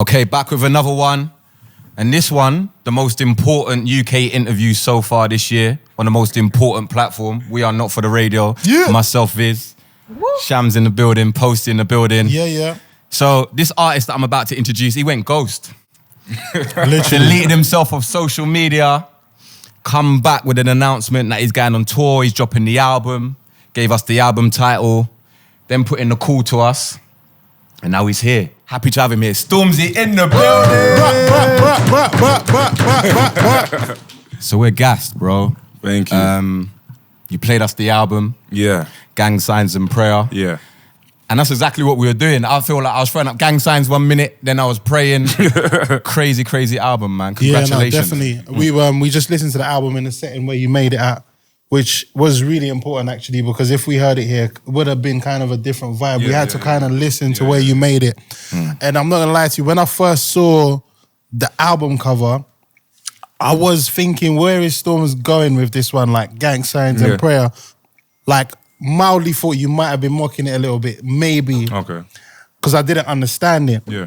Okay, back with another one. And this one, the most important UK interview so far this year on the most important platform. We are not for the radio. Yeah. Myself, Viz. Chams in the building, Posty in the building. Yeah. So this artist that I'm about to introduce, he went ghost. Literally. Deleted himself off social media. Come back with an announcement that he's going on tour. He's dropping the album. Gave us the album title. Then put in the call to us. And now he's here. Happy to have him here. Stormzy in the building. So we're gassed, bro. Thank you. You played us the album. Yeah. Gang Signs and Prayer. Yeah. And that's exactly what we were doing. I feel like I was throwing up gang signs 1 minute, then I was praying. Crazy album, man. Congratulations. Yeah, no, definitely. We just listened to the album in the setting where you made it at, which was really important actually, because if we heard it here, it would have been kind of a different vibe. We had to kind of listen to where you made it. And I'm not gonna lie to you, when I first saw the album cover, I was thinking, where is Storms going with this one? Like Gang Signs and Prayer. Like, mildly thought you might have been mocking it a little bit, maybe. Okay. Because I didn't understand it. Yeah.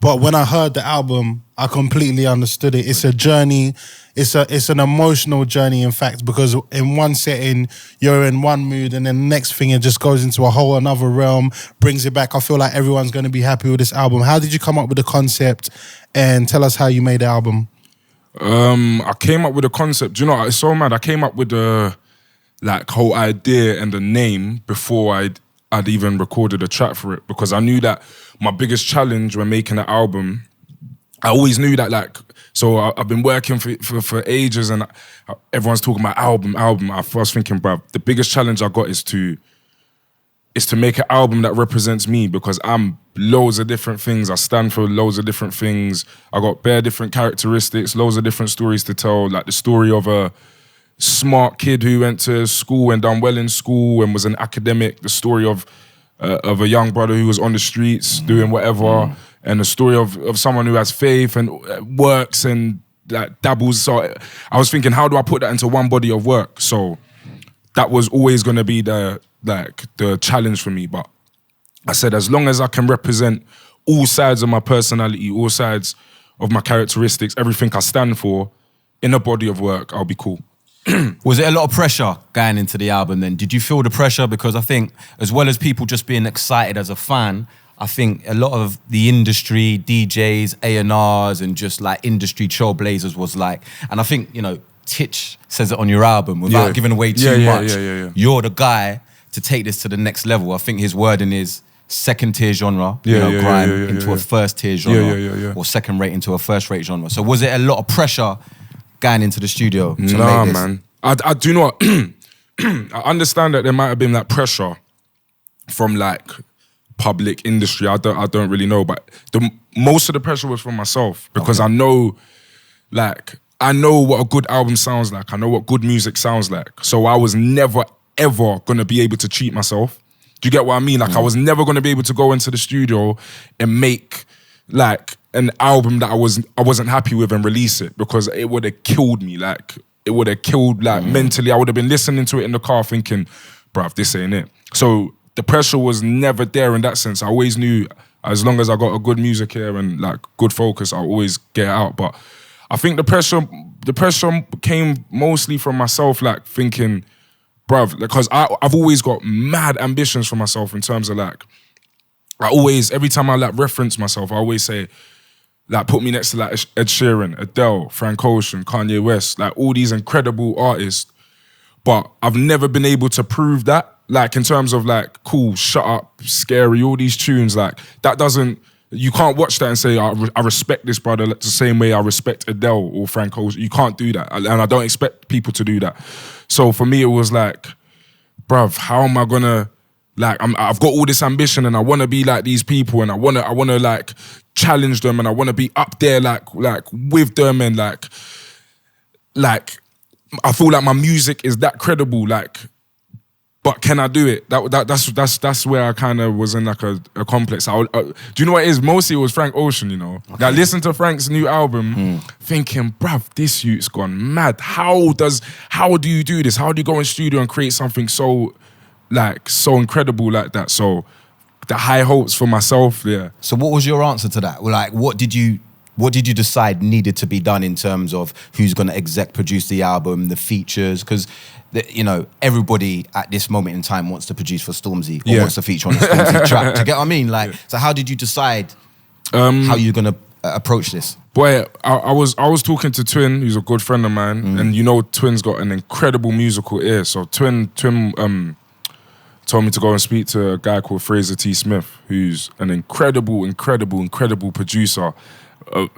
But when I heard the album, I completely understood it. It's a journey. It's an emotional journey, in fact, because in one setting, you're in one mood, and then the next thing, it just goes into a whole another realm, brings it back. I feel like everyone's going to be happy with this album. How did you come up with the concept? And tell us how you made the album. I came up with a concept. Do you know, it's so mad. I came up with the whole idea and the name before I'd even recorded a track for it, because I knew that my biggest challenge when making an album, I always knew that so I've been working for ages, and everyone's talking about album. I was thinking, bruv, the biggest challenge I got is to make an album that represents me, because I'm loads of different things. I stand for loads of different things. I got bare different characteristics, loads of different stories to tell, like the story of a smart kid who went to school and done well in school and was an academic, the story of a young brother who was on the streets doing whatever, and the story of someone who has faith and works and dabbles. So I was thinking, how do I put that into one body of work? So that was always going to be the challenge for me. But I said, as long as I can represent all sides of my personality, all sides of my characteristics, everything I stand for in a body of work, I'll be cool. Was it a lot of pressure going into the album then? Did you feel the pressure? Because I think, as well as people just being excited as a fan, I think a lot of the industry, DJs, A&Rs, and just like industry trailblazers was like, and I think, you know, Titch says it on your album without giving away too much. You're the guy to take this to the next level. I think his wording is second tier genre, grime into a first tier genre, or second rate into a first rate genre. So was it a lot of pressure going into the studio to make this? Man. I do not. I understand that there might have been that pressure from public industry. I don't really know, but most of the pressure was from myself, because I know what a good album sounds like. I know what good music sounds like. So I was never ever gonna be able to cheat myself. Do you get what I mean? I was never gonna be able to go into the studio and make an album that I wasn't happy with and release it, because it would have killed me. It would have killed mentally. I would have been listening to it in the car thinking, bruv, this ain't it. So the pressure was never there in that sense. I always knew, as long as I got a good music here and good focus, I'll always get it out. But I think the pressure came mostly from myself, thinking, bruv, because I've always got mad ambitions for myself in terms of every time I reference myself, I always say, put me next to Ed Sheeran, Adele, Frank Ocean, Kanye West, all these incredible artists. But I've never been able to prove that, in terms of cool, shut up, scary, all these tunes, that doesn't, you can't watch that and say, I respect this brother the same way I respect Adele or Frank Ocean. You can't do that. And I don't expect people to do that. So for me, it was bruv, how am I gonna, I've got all this ambition and I want to be like these people, and I want to challenge them, and I want to be up there with them, and I feel like my music is that credible, but can I do it? That's where I kind of was in a complex. Do you know what it is? Mostly it was Frank Ocean, you know. Okay. Listen to Frank's new album, thinking, bruv, this youth's gone mad. How do you do this? How do you go in studio and create something so incredible like that? So the high hopes for myself. Yeah. So what was your answer to that? Like, what did you decide needed to be done in terms of who's going to exec produce the album, the features? Because, you know, everybody at this moment in time wants to produce for Stormzy or wants to feature on a Stormzy track. Do you get what I mean? Like, so how did you decide how you're going to approach this? Boy, I was talking to Twin, who's a good friend of mine, and you know Twin's got an incredible musical ear. So Twin told me to go and speak to a guy called Fraser T. Smith, who's an incredible producer.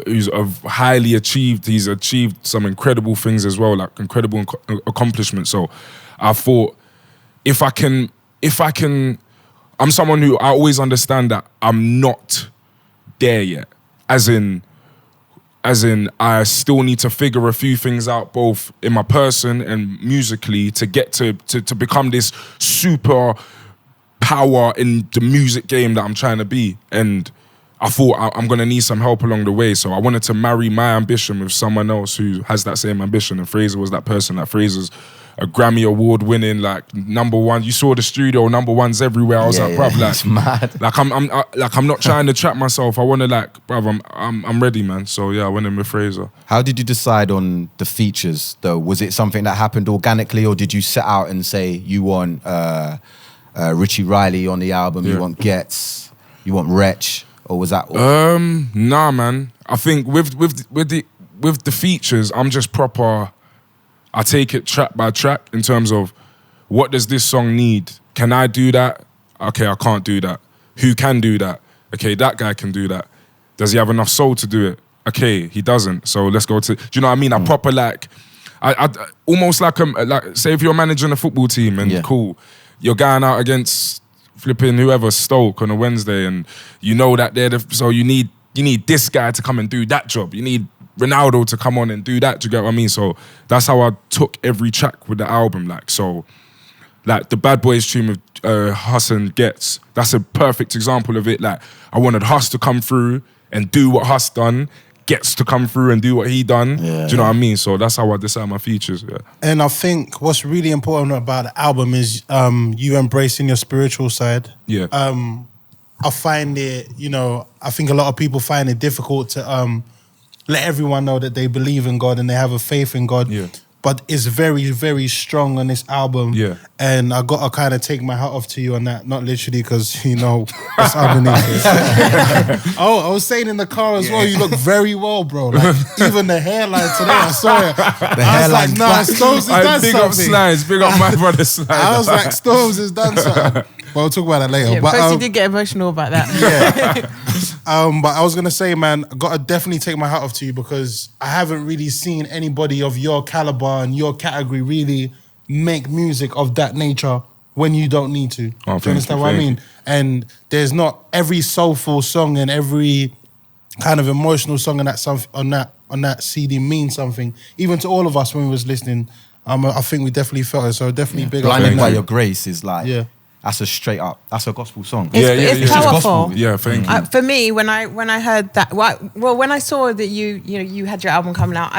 Who's highly achieved. He's achieved some incredible things as well, like incredible accomplishments. So I thought, if I can, I'm someone who I always understand that I'm not there yet. As in, I still need to figure a few things out, both in my person and musically, to get to become this super power in the music game that I'm trying to be. And I thought I'm going to need some help along the way. So I wanted to marry my ambition with someone else who has that same ambition. And Fraser was that person. Like, Fraser's a Grammy Award winning, like, #1. You saw the studio, #1s everywhere. I was like, bruv, like, it's mad. Like I'm not trying to trap myself. I want to, like, bruv, I'm ready, man. So yeah, I went in with Fraser. How did you decide on the features though? Was it something that happened organically, or did you set out and say you want Richie Riley on the album, you want Getz, you want Wretch? Or was that? Nah, man. I think with the features, I'm just proper. I take it track by track in terms of, what does this song need? Can I do that? Okay, I can't do that. Who can do that? Okay, that guy can do that. Does he have enough soul to do it? Okay, he doesn't. So let's go to. Do you know what I mean? I proper, like, I almost like say if you're managing a football team and cool, you're going out against flipping whoever, Stoke, on a Wednesday, and you know that so you need this guy to come and do that job. You need Ronaldo to come on and do that. Do you get what I mean? So that's how I took every track with the album. Like, so, like, the Bad Boys tune with Huss and Getz, that's a perfect example of it. Like, I wanted Huss to come through and do what Huss done, Getz to come through and do what he done. Do you know what I mean? So that's how I decide my features. Yeah. And I think what's really important about the album is you embracing your spiritual side. Yeah. I find it, you know, I think a lot of people find it difficult to let everyone know that they believe in God and they have a faith in God. Yeah. But it's very, very strong on this album. Yeah. And I got to kind of take my hat off to you on that. Not literally, because, you know, it's underneath it. I was saying in the car as well, you look very well, bro. Like, even the hairline today, I saw it. I was like, nah, Stormzy done big something. Up Slides, big up my brother Slides. I was like, Stormzy has done something. But we'll talk about that later. Yeah, but Posty did get emotional about that. Yeah. But I was going to say, man, I got to definitely take my hat off to you, because I haven't really seen anybody of your caliber and your category really make music of that nature when you don't need to. Oh, do you understand what I mean? And there's not every soulful song and every kind of emotional song on that CD means something. Even to all of us when we was listening, I think we definitely felt it. So definitely big up. Blinded by Your Grace is like... Yeah. That's that's a gospel song. It's powerful. Yeah, thank you. For me, when I heard that, when I saw that you had your album coming out,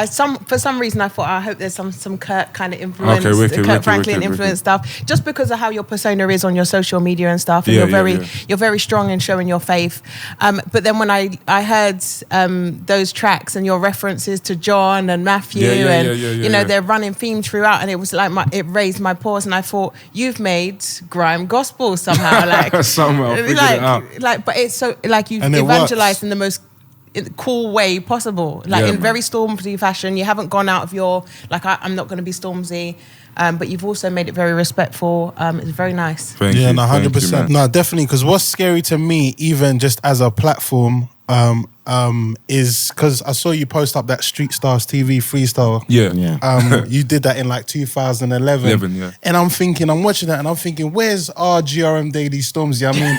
for some reason I thought, I hope there's some Kurt kind of influence, Kurt Franklin influence stuff, just because of how your persona is on your social media and stuff, and you're very strong in showing your faith. But then when I heard those tracks and your references to John and Matthew, you know, they're running theme throughout, and it was like it raised my paws, and I thought, you've made grime gospel somehow, like somehow figured it out. Like, but it's so like you've evangelized in the most cool way possible, like in very Stormzy fashion. You haven't gone out of your I'm not going to be Stormzy, but you've also made it very respectful. It's very nice. Thank you. 100%. No, definitely, because what's scary to me, even just as a platform, is because I saw you post up that Street Stars TV freestyle. You did that in like 2011. And I'm watching that and I'm thinking, where's our GRM Daily Stormzy? I mean,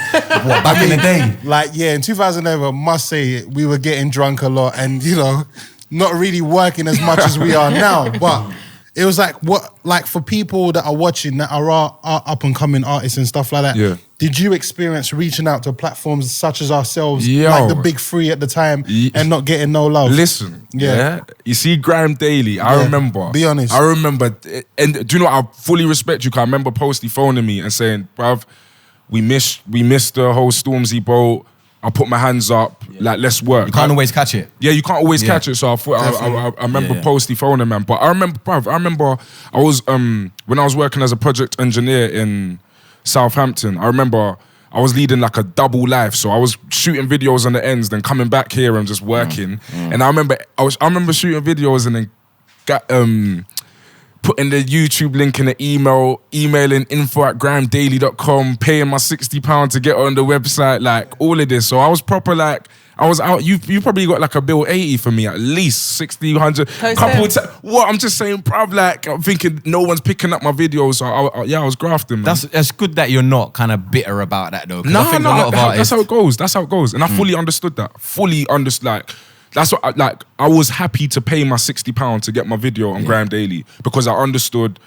back in the day? Like, in 2011, I must say, we were getting drunk a lot and, you know, not really working as much as we are now. But it was like for people that are watching, that are up and coming artists and stuff like that. Did you experience reaching out to platforms such as ourselves, like the big three at the time, and not getting no love? Listen, you see Grime Daily, I remember. Be honest. I remember, and do you know what, I fully respect you, because I remember Posty phoning me and saying, bruv, we missed the whole Stormzy boat. I put my hands up, like, let's work. You can't always catch it. Yeah, you can't always catch it. So I thought I remember Posty phoning, man. But I remember I was when I was working as a project engineer in Southampton. I remember I was leading like a double life. So I was shooting videos on the ends, then coming back here and just working. And I remember shooting videos and then putting the YouTube link in the email, emailing info@grimedaily.com, paying my £60 to get on the website, like all of this. So I was proper, like, I was out. You probably got like a bill 80 for me, at least 60, 100. What? I'm just saying, bruv, like, I'm thinking no one's picking up my videos. So I was grafting, man. That's good that you're not kind of bitter about that, though. No, that's how it goes. That's how it goes. And I fully understood that. Fully understood, like, that's what I was happy to pay my £60 to get my video on Grime Daily, because I understood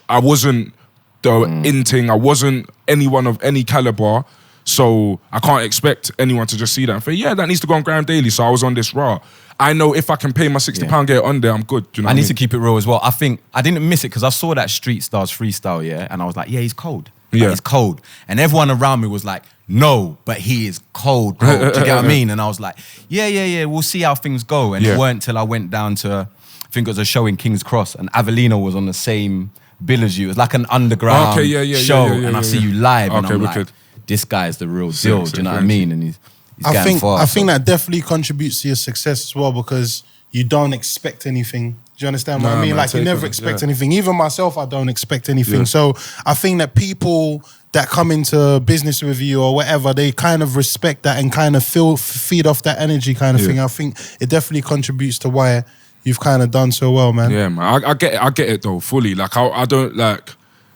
I wasn't the in-ting, I wasn't anyone of any caliber, so I can't expect anyone to just see that and say, yeah, that needs to go on Grime Daily. So I was on this raw. I know if I can pay my £60, get it on there, I'm good. Do you know I need to keep it real as well. I think I didn't miss it because I saw that Street Stars freestyle, and I was like, yeah, he's cold. Like, he's cold. And everyone around me was like, no, but he is cold, bro. Do you get what I mean? And I was like, yeah, we'll see how things go. And it weren't till I went down to, I think it was a show in King's Cross, and Avellino was on the same bill as you. It was like an underground show, and I see you live, and I'm like, this guy is the real deal. Do you know what I mean? And he's getting far. I think that definitely contributes to your success as well, because you don't expect anything. Do you understand what I mean? Man, like, you never expect anything. Even myself, I don't expect anything. So I think that people that come into business with you or whatever, they kind of respect that and kind of feed off that energy kind of thing. I think it definitely contributes to why you've kind of done so well, man. Yeah, man. I get it though, fully. Like, I don't, like,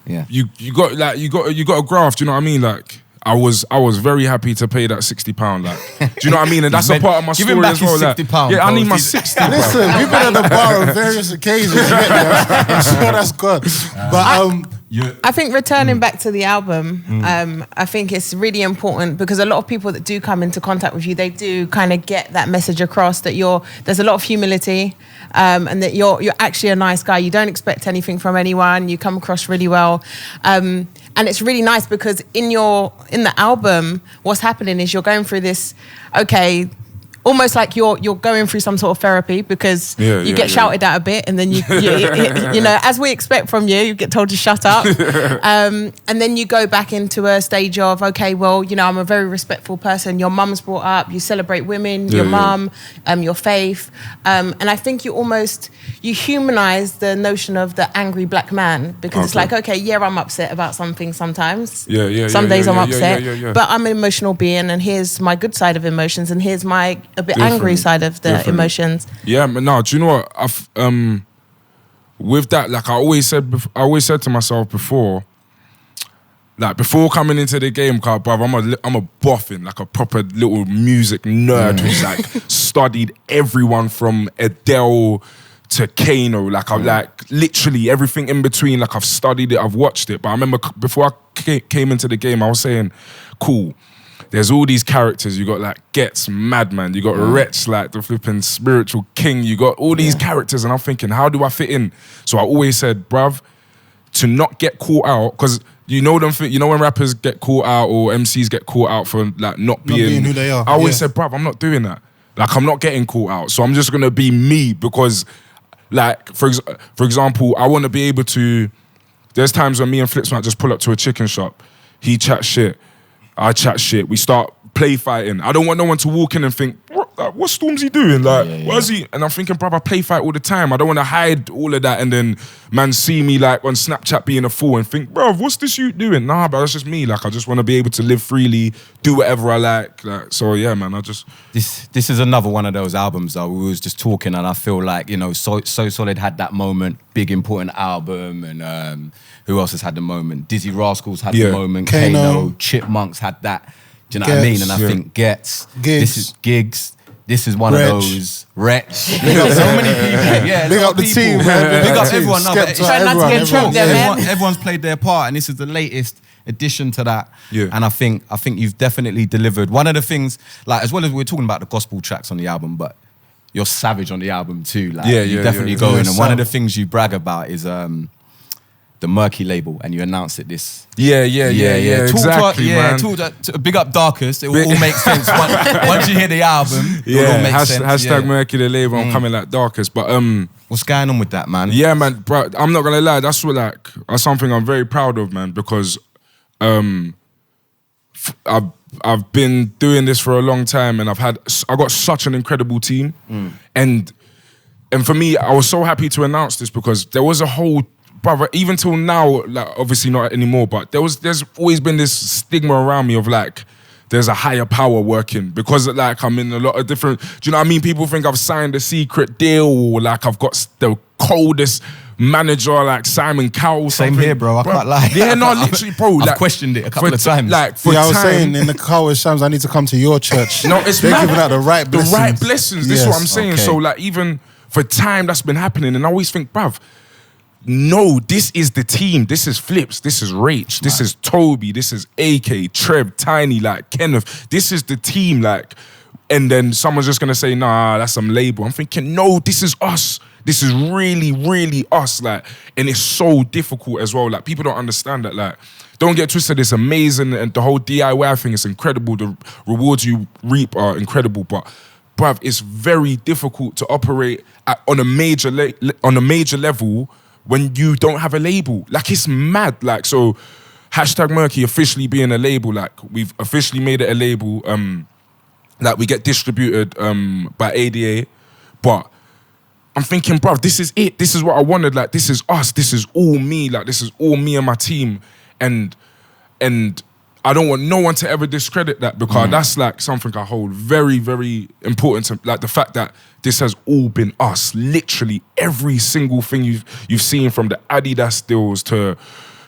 you got a graft, you know what I mean? Like, I was very happy to pay that £60. Like, do you know what I mean? And that's a part of my story as well. Like, £60, yeah, I need my £60. Listen, we've been at the bar on various occasions. I'm sure that's good. But I think returning back to the album, I think it's really important, because a lot of people that do come into contact with you, they do kind of get that message across that there's a lot of humility, and that you're actually a nice guy. You don't expect anything from anyone. You come across really well. And it's really nice because in the album, what's happening is you're going through this, almost like you're going through some sort of therapy, because you get shouted at a bit, and then you know, as we expect from you get told to shut up. And then you go back into a stage of, I'm a very respectful person. Your mum's brought up, you celebrate women, your mum, your faith. And I think you humanize the notion of the angry black man, because it's like, I'm upset about something sometimes. Some days I'm upset, but I'm an emotional being, and here's my good side of emotions, and here's my a bit angry side of the emotions. Yeah, but no, do you know what? With that, like, I always said to myself before, like, before coming into the game, bruv, I'm a boffin, like a proper little music nerd who's like studied everyone from Adele to Kano, like, I like literally everything in between. Like, I've studied it, I've watched it. But I remember before I came into the game, I was saying, cool, there's all these characters. You got like Gets, Madman. You got Wretch, like the flipping spiritual king. You got all these characters, and I'm thinking, how do I fit in? So I always said, bruv, to not get caught out, because you know when rappers get caught out or MCs get caught out for like not being who they are. I always said, bruv, I'm not doing that. Like, I'm not getting caught out. So I'm just gonna be me, because, like, for example, I want to be able to. There's times when me and Flips might just pull up to a chicken shop. He chats shit. I chat shit. We start play fighting. I don't want no one to walk in and think, what's Stormzy doing? Like, what is he? And I'm thinking, bruv, I play fight all the time. I don't want to hide all of that, and then man see me like on Snapchat being a fool and think, bruv, what's this you doing? Nah, but that's just me. Like, I just want to be able to live freely, do whatever I like. So yeah, man, This is another one of those albums that we was just talking, and I feel like, you know, So Solid had that moment, big important album, and who else has had the moment? Dizzy Rascals had the moment, Kano, Chipmunks had that. Do you know what I mean? And I think Gets, this is Gigs, this is one of those, Wretch. So many people. Yeah, big up the team, man. Big up everyone. No, but try not to get choked there, man. Everyone's played their part, and this is the latest addition to that. Yeah. And I think you've definitely delivered. One of the things, like, as well as we're talking about the gospel tracks on the album, but you're savage on the album too. Like, you definitely go in. And one of the things you brag about is the the Murky label, and you announced it this. Yeah, exactly, man. Big up Darkest. It will all make sense once you hear the album. It will all make sense. Hashtag Murky the label. I'm coming like Darkest, but what's going on with that, man? Yeah, man, bro. I'm not gonna lie. That's something I'm very proud of, man, because I've been doing this for a long time, and I got such an incredible team, and for me, I was so happy to announce this because there was a whole, brother, even till now, like obviously not anymore, but there's always been this stigma around me of like, there's a higher power working because like I'm in a lot of different, do you know what I mean? People think I've signed a secret deal or like I've got the coldest manager like Simon Cowell. Same here, bro. I can't lie. Yeah, no, literally, bro. I've questioned it a couple of times. Like, I was saying in the car with Chams, I need to come to your church. No, it's they're giving out the right blessings. The right blessings. This is what I'm saying. Okay. So like even for time that's been happening, and I always think, bruv, no, this is the team. This is Flips. This is Rach. This is Toby. This is AK, Trev, Tiny, like Kenneth. This is the team, like. And then someone's just gonna say, nah, that's some label. I'm thinking, no, this is us. This is really, really us. Like, and it's so difficult as well. Like, people don't understand that. Like, don't get twisted. It's amazing, and the whole DIY thing is incredible. The rewards you reap are incredible, but bruv, it's very difficult to operate on a major level when you don't have a label. Like, it's mad. Like, so hashtag Murky officially being a label. Like, we've officially made it a label. Like, we get distributed by ADA, but I'm thinking, bruv, this is it. This is what I wanted. Like, this is us. This is all me. Like, this is all me and my team. And I don't want no one to ever discredit that because that's like something I hold very, very important to, like the fact that this has all been us. Literally every single thing you've seen, from the Adidas deals to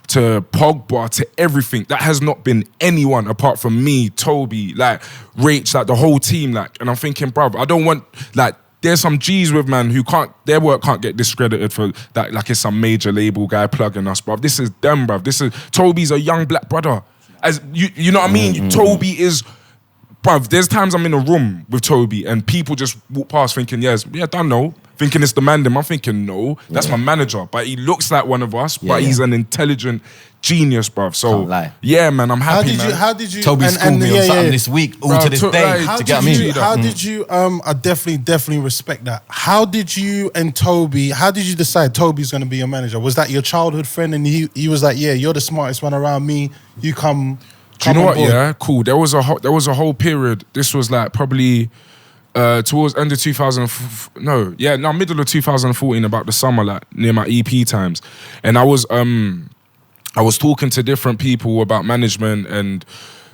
Pogba to everything, that has not been anyone apart from me, Toby, like Rach, like the whole team. Like, and I'm thinking, bruv, I don't want, like, there's some G's with, man, who their work can't get discredited for that, like it's some major label guy plugging us, bruv. This is them, bruv. Toby's a young black brother. As you know what I mean? Toby is, bruv, there's times I'm in a room with Toby and people just walk past thinking, I don't know. Thinking it's the man them. I'm thinking, no, that's my manager. But he looks like one of us, but he's an intelligent genius, bruv. So, yeah, man, I'm happy, How did you... Toby schooled me on something this week, all to this day, to get me. How did you... I definitely respect that. How did you and Toby... How did you decide Toby's going to be your manager? Was that your childhood friend and he was like, yeah, you're the smartest one around me, you come... Do you know what, yeah? Cool. There was a whole period. This was like probably... towards end of middle of 2014, about the summer, like near my EP times, and I was talking to different people about management and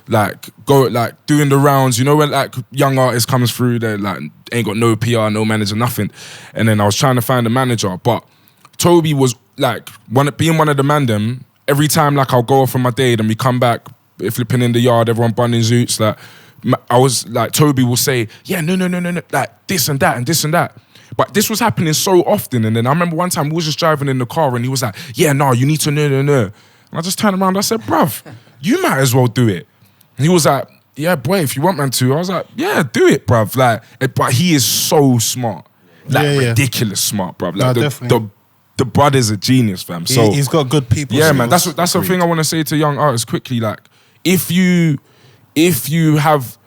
doing the rounds. You know, when like young artist comes through, they like ain't got no PR, no manager, nothing, and then I was trying to find a manager, but Toby was like being one of the man them. Every time like I'll go off on my day, then we come back, flipping in the yard, everyone bunning zoots, like. I was like, Toby will say, yeah, no, like this and that and this and that. But this was happening so often. And then I remember one time we was just driving in the car and he was like, yeah, no, you need to no. And I just turned around and I said, bruv, you might as well do it. And he was like, yeah, boy, if you want man to. I was like, yeah, do it, bruv. Like, but he is so smart. Like, ridiculous smart, bruv. Like, definitely. The brother's a genius, fam. So he's got good people. Yeah, man, that's the thing I want to say to young artists quickly. Like, if you have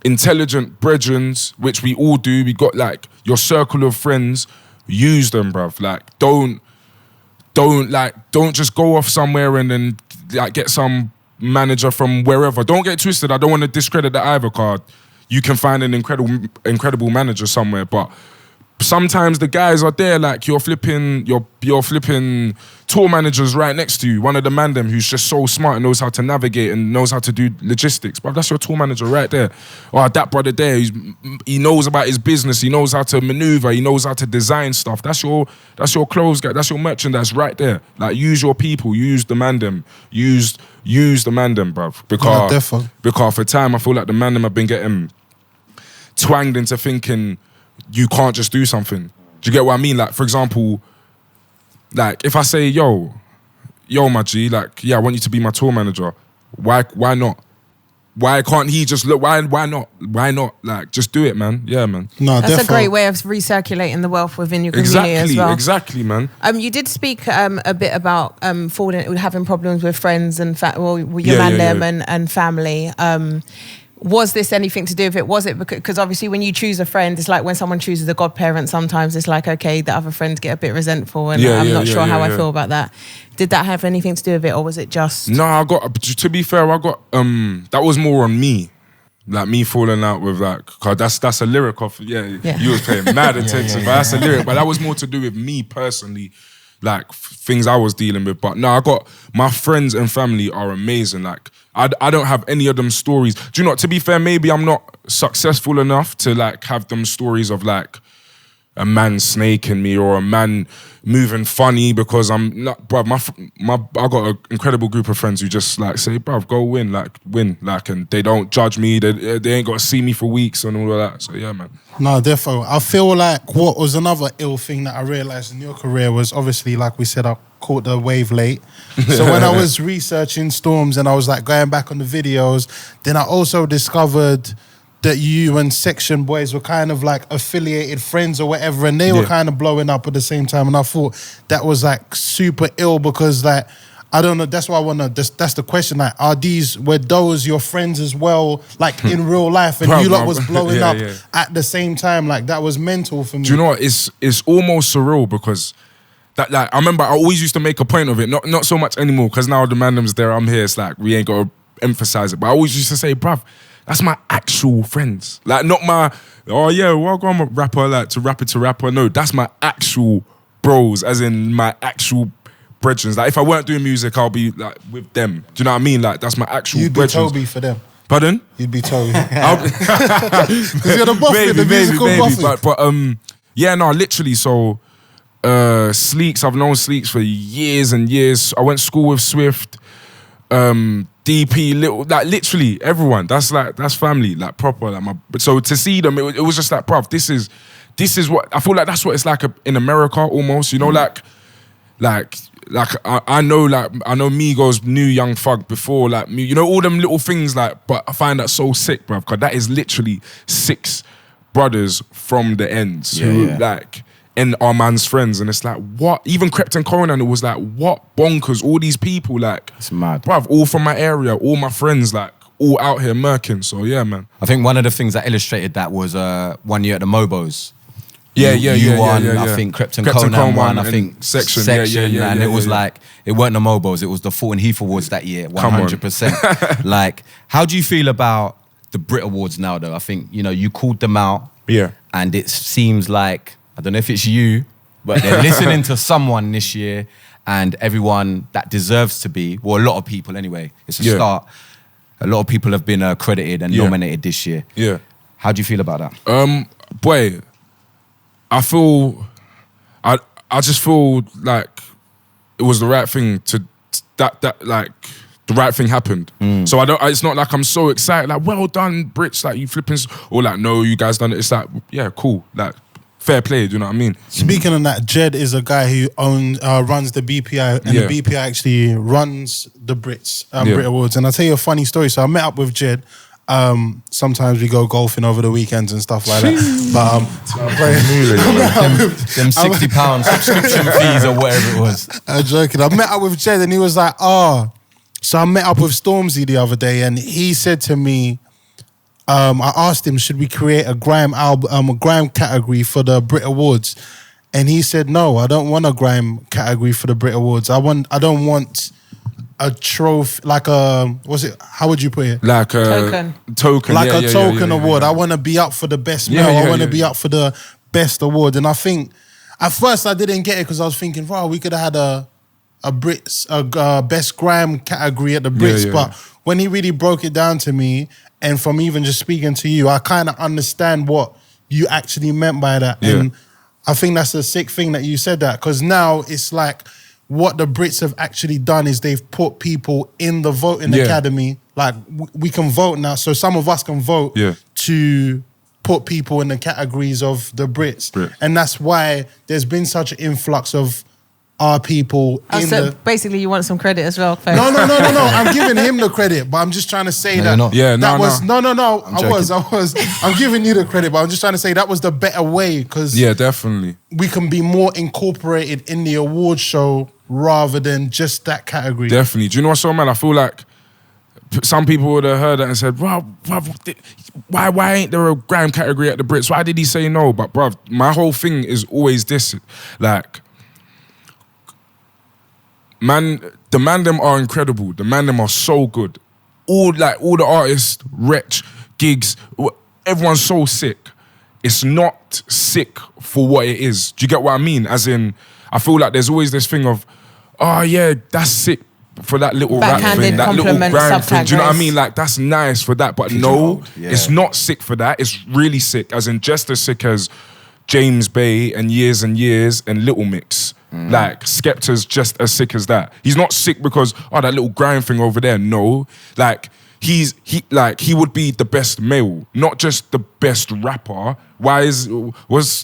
intelligent brethrens, which we all do, we got like your circle of friends, use them, bruv. Like, don't just go off somewhere and then like get some manager from wherever. Don't get twisted. I don't want to discredit the Ivor card. You can find an incredible manager somewhere, but sometimes the guys are there, like you're flipping tour managers right next to you. One of the man them who's just so smart and knows how to navigate and knows how to do logistics. But that's your tour manager right there. Or that brother there, he knows about his business. He knows how to maneuver. He knows how to design stuff. That's your clothes guy. That's your merchandise right there. Like, use your people. Use the man them. Use the man them, bruv. Because for time, I feel like the man them have been getting twanged into thinking you can't just do something. Do you get what I mean? Like, for example, like if I say, yo, my G, like, yeah, I want you to be my tour manager. Why not? why can't he just look? Why not? Why not? Like, just do it, man. Yeah, man. No, that's a great way of recirculating the wealth within your community as well. Exactly, man. You did speak a bit about having problems with friends and and family. Was this anything to do with it? Was it because obviously when you choose a friend, it's like when someone chooses a godparent, sometimes it's like, okay, the other friends get a bit resentful and I'm not sure how I feel about that. Did that have anything to do with it, or was it just... No, to be fair, that was more on me. Like me falling out with like, cause that's a lyric of, you was paying mad attention, but that's a lyric. But that was more to do with me personally, like things I was dealing with. But no, I got, my friends and family are amazing. Like, I don't have any of them stories. Do you know, to be fair, maybe I'm not successful enough to like have them stories of like a man snaking me or a man moving funny because I'm not, bruv, I got an incredible group of friends who just like say, bruv, go win, and they don't judge me, they ain't got to see me for weeks and all of that. So yeah, man. No, definitely. I feel like what was another ill thing that I realised in your career was obviously, like we said, I caught the wave late. So when I was researching Storms and I was like going back on the videos, then I also discovered that you and Section Boys were kind of like affiliated friends or whatever, and they were kind of blowing up at the same time. And I thought that was like super ill because like, I don't know, that's why I want to, that's the question, like, were those your friends as well, like in real life, and you lot was blowing up at the same time? Like, that was mental for me. Do you know what, it's almost surreal because that, like, I remember I always used to make a point of it, not so much anymore, because now the mandom's there, I'm here, it's like, we ain't got to emphasize it, but I always used to say, bruv, that's my actual friends. Like, not my, oh yeah, well, I'm a rapper, like, to rapper. No, that's my actual bros, as in my actual brethren. Like, if I weren't doing music, I'll be, like, with them. Do you know what I mean? Like, that's my actual You'd be Toby for them. Pardon? You'd be Toby. Because you're the buffy, the musical buffy. But yeah, no, literally, so, Sleeks, I've known Sleeks for years and years. I went to school with Swift. DP, like literally everyone. That's family, like proper. Like so to see them, it was just like, bruv, this is what I feel like. That's what it's like in America almost. You know, like I know Migos knew Young Thug before, like me. You know, all them little things. Like, but I find that so sick, bruv, because that is literally 6 brothers from the ends who like. And our man's friends, and it's like, what? Even Crept and Conan, it was like, what bonkers? All these people, like, it's mad, bruv, all from my area, all my friends, like, all out here murking. So yeah, man. I think one of the things that illustrated that was 1 year at the Mobos. You won. I think Crept and Conan won. I think Section, and it was like, it weren't the Mobos, it was the Fulton Heath Awards that year, 100%. Like, how do you feel about the Brit Awards now, though? I think, you know, you called them out, and it seems like, I don't know if it's you, but they're listening to someone this year, and everyone that deserves to be, well, a lot of people anyway, it's a start. A lot of people have been credited and nominated this year. Yeah. How do you feel about that? Boy, I just feel like it was the right thing the right thing happened. So it's not like I'm so excited, like, well done, Brits, like, you flipping, or like, no, you guys done it. It's like, yeah, cool, like, fair play, do you know what I mean? Speaking of that, Jed is a guy who runs the BPI, and the BPI actually runs the Brit Awards. And I'll tell you a funny story. So I met up with Jed. Sometimes we go golfing over the weekends and stuff like that. But them £60 subscription fees or whatever it was. I'm joking. I met up with Jed and he was like, so I met up with Stormzy the other day, and he said to me, I asked him, should we create a grime album, a grime category for the Brit Awards? And he said, no, I don't want a grime category for the Brit Awards. I don't want a trophy, like a, how would you put it? Like a token. Like a token award. I want to be up for the best male. I want to be up for the best award. And I think, at first I didn't get it because I was thinking, wow, we could have had a best grime category at the Brits. But when he really broke it down to me, and from even just speaking to you, I kind of understand what you actually meant by that. And I think that's a sick thing that you said that, because now it's like what the Brits have actually done is they've put people in the voting academy. Like, we can vote now. So some of us can vote to put people in the categories of the Brits. And that's why there's been such an influx of are people so basically you want some credit as well, folks. No. I'm giving him the credit, but I'm just trying to say that. Not. Yeah, that was no. I was. I'm giving you the credit, but I'm just trying to say that was the better way because definitely we can be more incorporated in the award show rather than just that category. Definitely. Do you know what's so mad? I feel like some people would have heard that and said, "Bro, why ain't there a grime category at the Brits? Why did he say no?" But bro, my whole thing is always this, like. Man, the man them are incredible. The man them are so good. All the artists, Wretch, Gigs, everyone's so sick. It's not sick for what it is. Do you get what I mean? As in, I feel like there's always this thing of, oh yeah, that's sick for that little rap thing, that little grime thing. Do you know what I mean? Like that's nice for that, but no, it's not sick for that. It's really sick, as in just as sick as James Bay and Years and Little Mix. Like Skepta's just as sick as that. He's not sick because that little grime thing over there. No, like he would be the best male, not just the best rapper. What's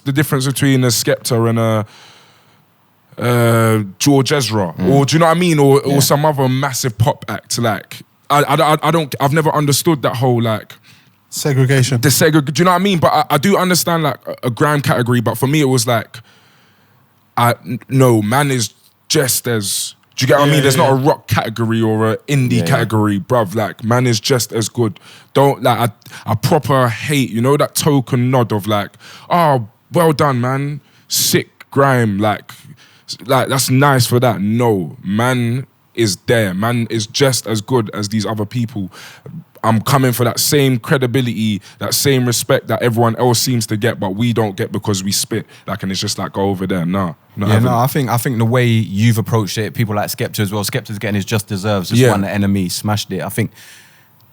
the difference between a Skepta and a George Ezra, or do you know what I mean, or some other massive pop act? Like I've never understood that whole like segregation. Do you know what I mean? But I do understand like a grime category, but for me it was like. No, man is just as... Do you get what I mean? There's not a rock category or an indie category, bruv. Like, man is just as good. Don't, like, I proper hate, you know, that token nod of like, oh, well done, man. Sick grime. Like that's nice for that. No, man is there. Man is just as good as these other people. I'm coming for that same credibility, that same respect that everyone else seems to get, but we don't get because we spit. Like, and it's just like, go over there. I think the way you've approached it, people like Skepta as well. Skepta's getting his just deserves. Just won the enemy, smashed it. I think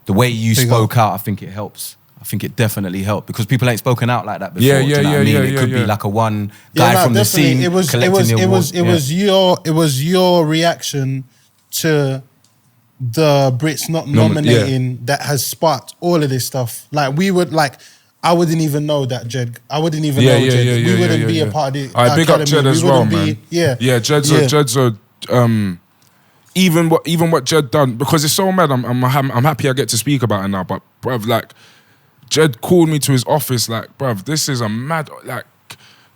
the way you spoke out, I think it helps. I think it definitely helped because people ain't spoken out like that before. Do you know what I mean? It could be like a one guy from the scene collecting the award. It was your reaction to the Brits not nominating that has sparked all of this stuff. Like I wouldn't even know that Jed. I wouldn't even know Jed. We wouldn't be a part of the I big up Jed as well, man. Jed's even what Jed done, because it's so mad. I'm happy I get to speak about it now. But bruv, like Jed called me to his office, like, bruv, this is a mad like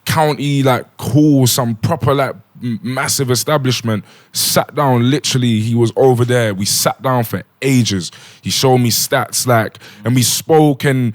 county like hall, some proper like massive establishment. Sat down, literally, he was over there. We sat down for ages. He showed me stats, like, and we spoke, and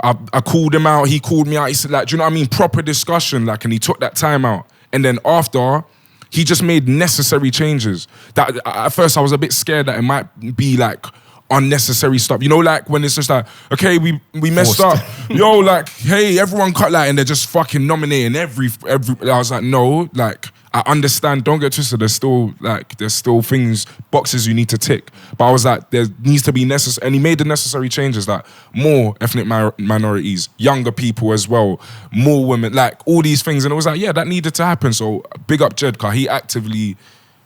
I called him out. He called me out. He said, like, do you know what I mean? Proper discussion, like, and he took that time out. And then after, he just made necessary changes. That at first I was a bit scared that it might be like unnecessary stuff. You know, like when it's just like, okay, we messed up. Yo, like, hey, everyone cut that, and they're just fucking nominating every. I was like, no, like, I understand. Don't get twisted. There's still things, boxes you need to tick. But I was like, there needs to be necessary, and he made the necessary changes. Like more ethnic minorities, younger people as well, more women, like all these things. And it was like, yeah, that needed to happen. So big up Jed, he actively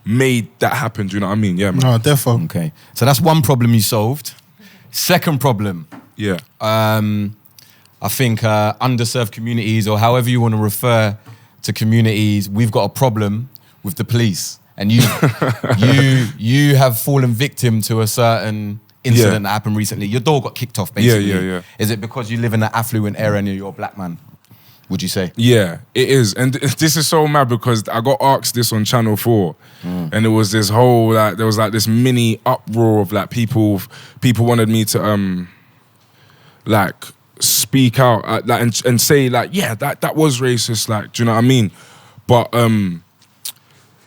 made that happen. Do you know what I mean? Yeah, man. No, definitely. Okay, so that's one problem you solved. Second problem. Yeah. I think underserved communities, or however you want to refer to communities, we've got a problem with the police, and you have fallen victim to a certain incident that happened recently. Your door got kicked off, basically. Yeah. Is it because you live in an affluent area and you're a black man? Would you say? Yeah, it is. And this is so mad because I got asked this on Channel 4 and it was this whole, like, there was like this mini uproar of like people wanted me to like speak out like, and say like, yeah, that was racist, like, do you know what I mean? But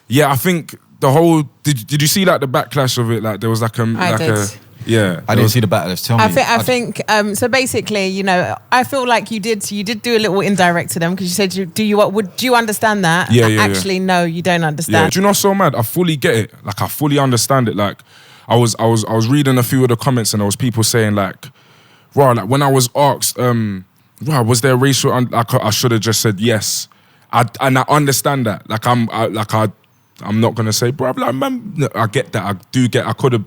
yeah, I think the whole, did you see like the backlash of it? Like there was like yeah, I didn't see the backlash. Tell me. I think so. Basically, you know, I feel like you did do a little indirect to them because you said, "Do you understand that?" Yeah. Actually, no, you don't understand. Yeah. Do you know what's so mad? I fully get it. Like I fully understand it. Like I was reading a few of the comments and there was people saying like, "Wow, like when I was asked, wow, was there racial?" Like I should have just said yes. And I understand that. Like I'm not gonna say, bro. Like, man, I get that. I could have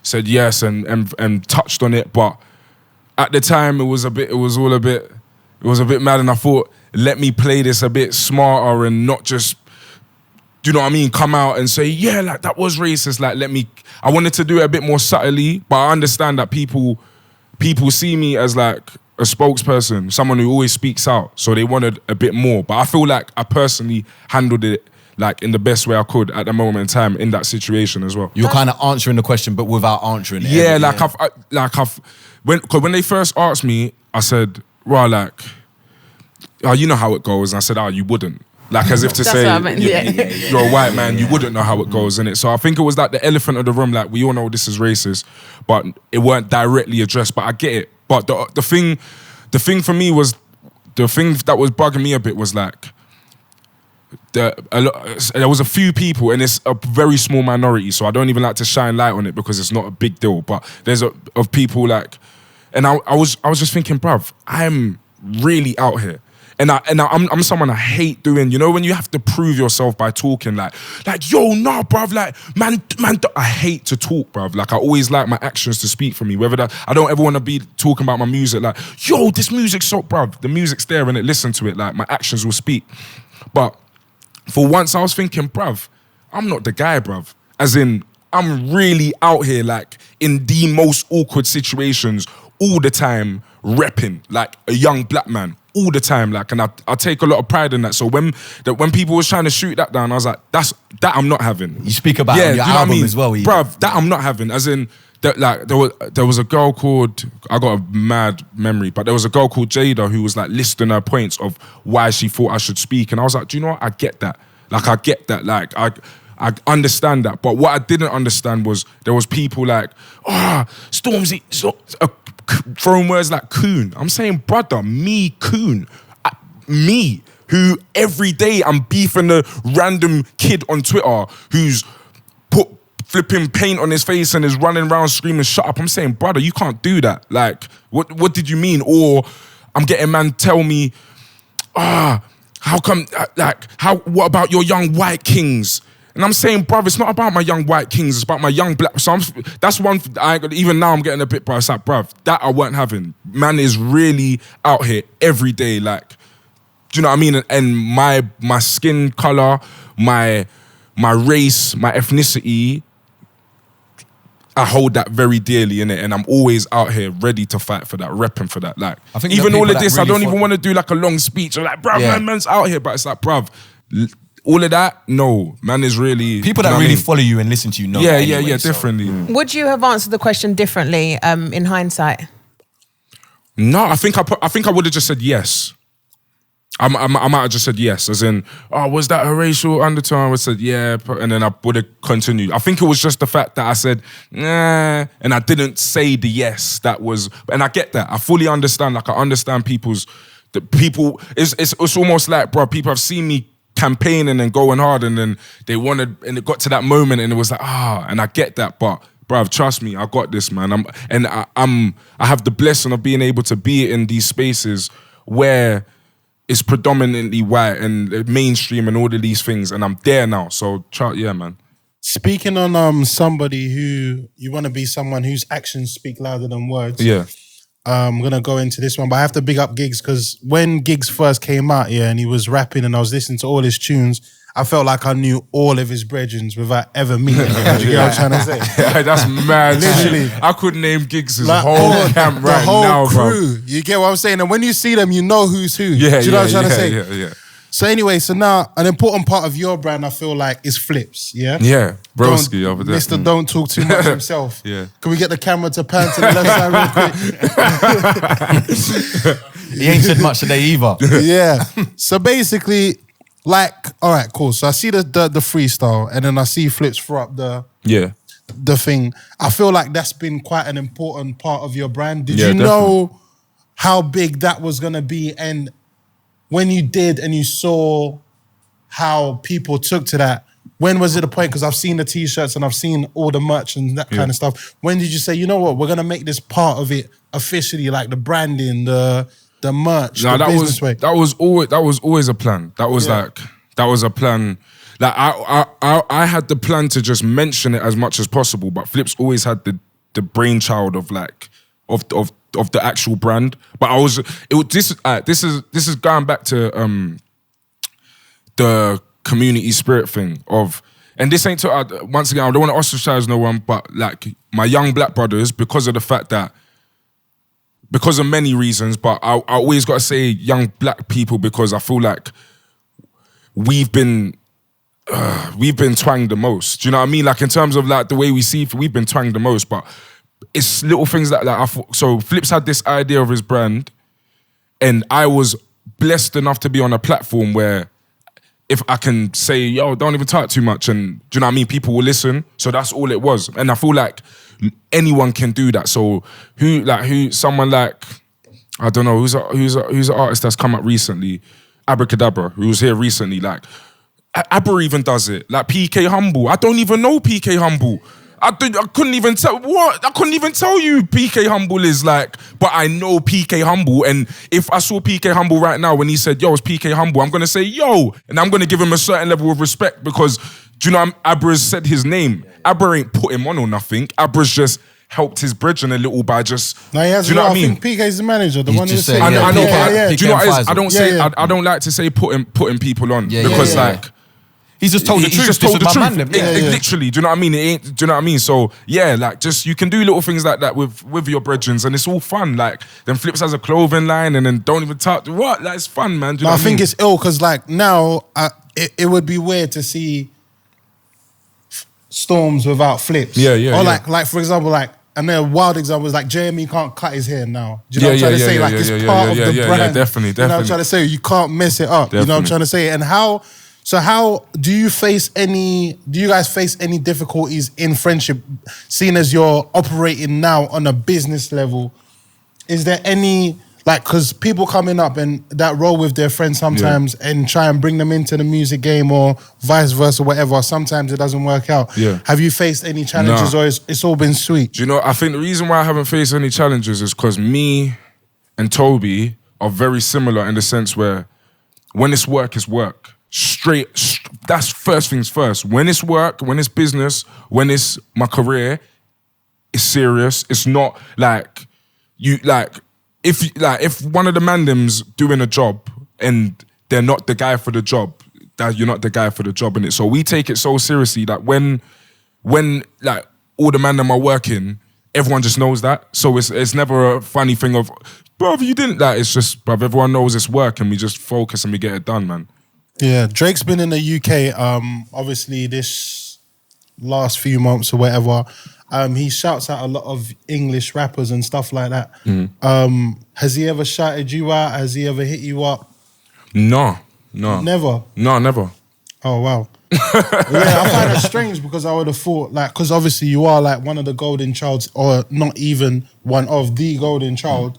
said yes and touched on it, but at the time it was a bit mad, and I thought, let me play this a bit smarter and not just do you know what I mean, come out and say, yeah, like that was racist. Like, I wanted to do it a bit more subtly, but I understand that people see me as like a spokesperson, someone who always speaks out. So they wanted a bit more. But I feel like I personally handled it like in the best way I could at the moment in time in that situation as well. You're kind of answering the question, but without answering it. Yeah, when they first asked me, I said, well, like, oh, you know how it goes. And I said, oh, you wouldn't. Like, as if to say, what I meant, you're a white man, you wouldn't know how it goes, innit? So I think it was like the elephant of the room, like, we all know this is racist, but it weren't directly addressed, but I get it. But the thing for me was, the thing that was bugging me a bit was like, there was a few people, and it's a very small minority, so I don't even like to shine light on it because it's not a big deal, but there's of people like, and I was just thinking, bruv, I'm really out here. And I'm someone I hate doing, you know, when you have to prove yourself by talking like, yo, nah, bruv, like, man, I hate to talk, bruv. Like, I always like my actions to speak for me. Whether that, I don't ever want to be talking about my music, like, yo, this music's so, bruv, the music's there and listen to it, like, my actions will speak. But for once I was thinking, bruv, I'm not the guy, bruv. As in, I'm really out here, like, in the most awkward situations all the time, repping, like, a young black man. All the time, like, and I take a lot of pride in that. So when people was trying to shoot that down, I was like, that I'm not having. You speak about it on your album as well, bruv. That I'm not having. As in, like, there was a girl called, I got a mad memory, but there was a girl called Jada who was like listing her points of why she thought I should speak, and I was like, do you know what? I get that. Like, I get that. Like, I understand that. But what I didn't understand was there was people like, Stormzy, throwing words like coon. I'm saying, brother, me, coon. Me, who every day I'm beefing a random kid on Twitter who's put flipping paint on his face and is running around screaming, shut up. I'm saying, brother, you can't do that. Like, what did you mean? Or I'm getting man tell me, how come, like, what about your young white kings? And I'm saying, bruv, it's not about my young white kings, it's about my young black. So that's one, even now I'm getting a bit, bruv, it's like, bruv, that I weren't having. Man is really out here every day, like, do you know what I mean? And my skin color, my race, my ethnicity, I hold that very dearly, innit? And I'm always out here ready to fight for that, repping for that. Like, I think even all of this, really I don't even want to do like a long speech. I'm like, bruv, man's out here, but it's like, bruv, all of that, no. Man is really... People that really follow you and listen to you know that anyway, definitely. Would you have answered the question differently in hindsight? No, I think I would have just said yes. I might have just said yes, as in, was that a racial undertone? I would have said, yeah, and then I would have continued. I think it was just the fact that I said, nah, and I didn't say the yes. That was, and I get that. I fully understand, like, I understand it's almost like, bro, people have seen me campaigning and going hard, and then they wanted, and it got to that moment, and it was like, and I get that, but bruv, trust me, I got this, man. I have the blessing of being able to be in these spaces where it's predominantly white and mainstream and all of these things, and I'm there now. So, yeah, man. Speaking on somebody who you want to be someone whose actions speak louder than words. Yeah. I'm going to go into this one, but I have to big up Giggs because when Giggs first came out, and he was rapping and I was listening to all his tunes, I felt like I knew all of his brethren without ever meeting him. You get what I'm trying to say? Yeah, that's mad. Literally. I could name Giggs' Like, whole camp right the whole now, crew. bro. You get what I'm saying? And when you see them, you know who's who. Yeah, Do you know what I'm trying to say? Yeah. So anyway, so now an important part of your brand, I feel like, is flips, yeah? Yeah, broski over there. Mr. Don't talk too much himself. Yeah. Can we get the camera to pan to the left side real quick? He ain't said much today either. Yeah. So basically, like, all right, cool. So I see the freestyle, and then I see Flips throw up the thing. I feel like that's been quite an important part of your brand. Did you know how big that was gonna be? And when you did and you saw how people took to that, when was it a point? Because I've seen the t-shirts and I've seen all the merch and that kind of stuff. When did you say, you know what, we're gonna make this part of it officially, like the branding, the merch, the business way? That was always a plan. That was that was a plan. Like I had the plan to just mention it as much as possible, but Flips always had the brainchild of like of the actual brand. But this is going back to the community spirit thing of, and this ain't to, once again, I don't want to ostracize no one, but like my young black brothers, because of the fact that, because of many reasons, but I always got to say young black people because I feel like we've been twanged the most. Do you know what I mean? Like in terms of like the way we see, we've been twanged the most, but it's little things that like, so Flips had this idea of his brand and I was blessed enough to be on a platform where if I can say, yo, don't even talk too much, and do you know what I mean? People will listen. So that's all it was. And I feel like anyone can do that. So someone like, I don't know, who's an artist that's come up recently, Abracadabra, who was here recently, like, Abra even does it. Like PK Humble. I don't even know PK Humble. I couldn't even tell you PK Humble is like, but I know PK Humble, and if I saw PK Humble right now when he said, yo, it's PK Humble, I'm gonna say, yo, and I'm gonna give him a certain level of respect because, do you know, Abra's said his name. Abra ain't put him on or nothing. Abra's just helped his bridging a little by just, no, he has, do you know what I mean? I think PK's the manager, the He's one who's just saying, saying, I know, yeah. but do you know what it is? Faisal. I don't like to say putting people on because like, he's just told the truth. He's just told the This is my truth. man, them. Literally, do you know what I mean? It ain't, do you know what I mean? So yeah, like just you can do little things like that with your brethrens, and it's all fun. Like then Flips has a clothing line, and then don't even talk. What? Like it's fun, man. Do you know what I think mean? it's ill because like now it would be weird to see Storms without Flips. Or like for example, like. And then a wild example is like Jeremy can't cut his hair now. Do you know what I'm trying to say? Like it's part of the brand. Yeah, definitely. You know what I'm trying to say? You can't mess it up. Definitely. You know what I'm trying to say? And how do you guys face any difficulties in friendship, seeing as you're operating now on a business level? Is there any, like, because people coming up and that roll with their friends sometimes and try and bring them into the music game or vice versa, whatever, sometimes it doesn't work out. Yeah. Have you faced any challenges or it's all been sweet? Do you know, I think the reason why I haven't faced any challenges is because me and are very similar in the sense where when it's work, it's work. That's first things first. When it's work, when it's business, when it's my career, it's serious. It's not like if one of the mandems doing a job and they're not the guy for the job, that you're not the guy for the job, innit? So we take it so seriously that when like all the mandem are working, everyone just knows that. So it's never a funny thing of, bruv, you didn't that. It's just, bruv, everyone knows it's work and we just focus and we get it done, man. Yeah, Drake's been in the UK, obviously this last few months or whatever. He shouts out a lot of English rappers and stuff like that. Has he ever shouted you out? Has he ever hit you up? No. Never? No, never. Oh, wow. Yeah, I find it strange because I would have thought, like, because obviously you are like one of the golden childs, or not even one of the golden child,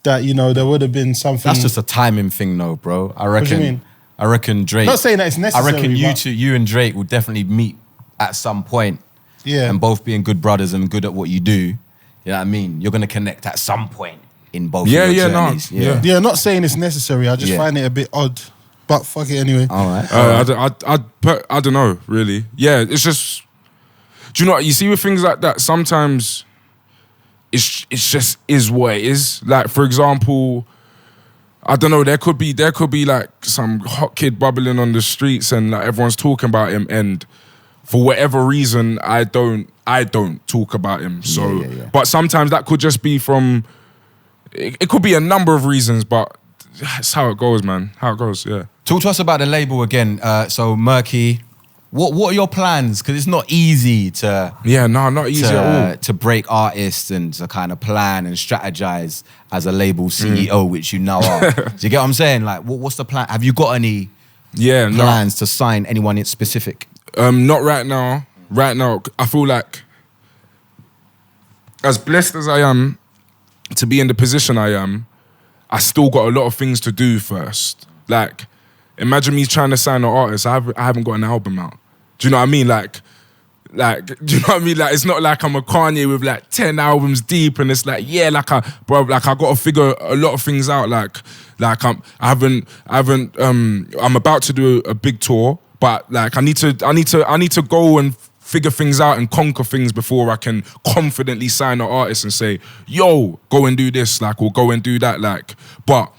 that, you know, there would have been something. That's just a timing thing though, bro. I reckon. What do you mean? I reckon Drake. Not saying that it's necessary. I reckon you and Drake will definitely meet at some point. Yeah. And both being good brothers and good at what you do. You know what I mean? You're gonna connect at some point in both of your journeys. Yeah, not saying it's necessary. I just find it a bit odd. But fuck it anyway. All right. I don't know, really. Yeah, it's just, do you know what? You see with things like that, sometimes it's just is what it is. Like, for example, I don't know, there could be like some hot kid bubbling on the streets and like everyone's talking about him, and for whatever reason, I don't talk about him. So, but sometimes that could just be from, it could be a number of reasons, but that's how it goes, man. How it goes, yeah. Talk to us about the label again. So Murky, what are your plans? Because it's not easy to not easy at all to break artists and to kind of plan and strategize as a label CEO, which you now are. Do you get what I'm saying? Like, what's the plan? Have you got any plans to sign anyone in specific? Not right now. Right now, I feel like as blessed as I am to be in the position I am, I still got a lot of things to do first. Like, imagine me trying to sign an artist. I haven't got an album out. Do you know what I mean? Like, do you know what I mean? Like, it's not like I'm a Kanye with like 10 albums deep, and it's like, I got to figure a lot of things out. I'm about to do a big tour, but like I need to go and figure things out and conquer things before I can confidently sign an artist and say, yo, go and do this, like, or go and do that, like. But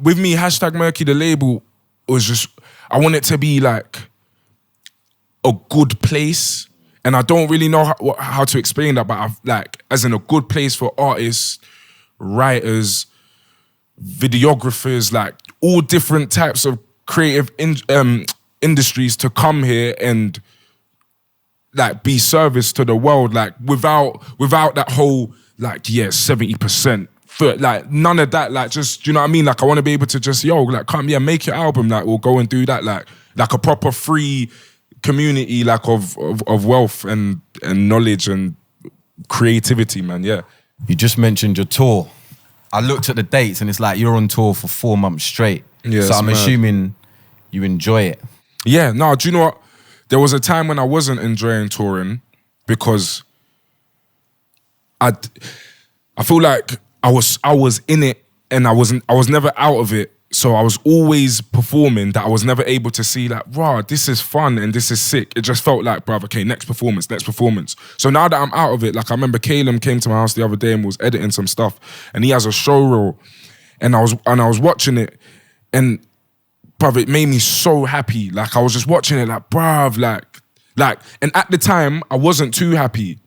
with me, #Murky the label, was just, I want it to be like a good place. And I don't really know how to explain that, but I've like, as in a good place for artists, writers, videographers, like all different types of creative industries to come here and like be service to the world, like without that whole like 70%. Like none of that, like just, do you know what I mean? Like I want to be able to just like come, make your album, like we'll go and do that, like a proper free community, like of wealth and knowledge and creativity, man. Yeah. You just mentioned your tour. I looked at the dates and it's like you're on tour for 4 months straight. Yeah, so I'm assuming you enjoy it. Yeah, no, do you know what? There was a time when I wasn't enjoying touring because I feel like I was in it and I was never out of it. So I was always performing that I was never able to see like, rah, this is fun and this is sick. It just felt like, bruv, okay, next performance. So now that I'm out of it, like I remember Caleb came to my house the other day and was editing some stuff and he has a show reel and I was watching it and bruv, it made me so happy. Like I was just watching it like, bruv, like, and at the time I wasn't too happy.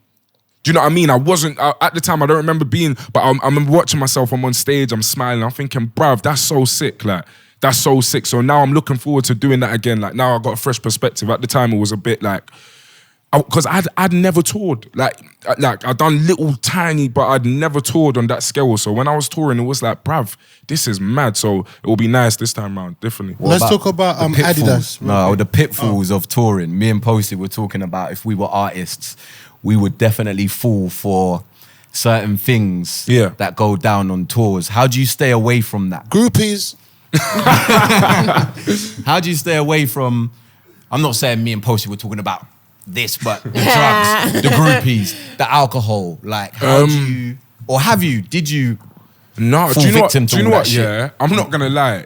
Do you know what I mean? I wasn't, at the time I don't remember being, but I remember watching myself, I'm on stage, I'm smiling, I'm thinking, bruv, that's so sick, like, that's so sick. So now I'm looking forward to doing that again. Like now I got a fresh perspective. At the time it was a bit like, because I'd never toured. Like I'd done little tiny, but I'd never toured on that scale. So when I was touring, it was like, bruv, this is mad. So it will be nice this time around, definitely. Let's talk about Adidas. No, the pitfalls of touring. Me and Posty were talking about if we were artists, we would definitely fall for certain things that go down on tours. How do you stay away from that? Groupies. How do you stay away from, I'm not saying me and Posty were talking about this, but the drugs, the groupies, the alcohol, like how do you, or did you No, fall do you know what? victim to Do you know all what? that shit? Yeah, I'm not gonna lie.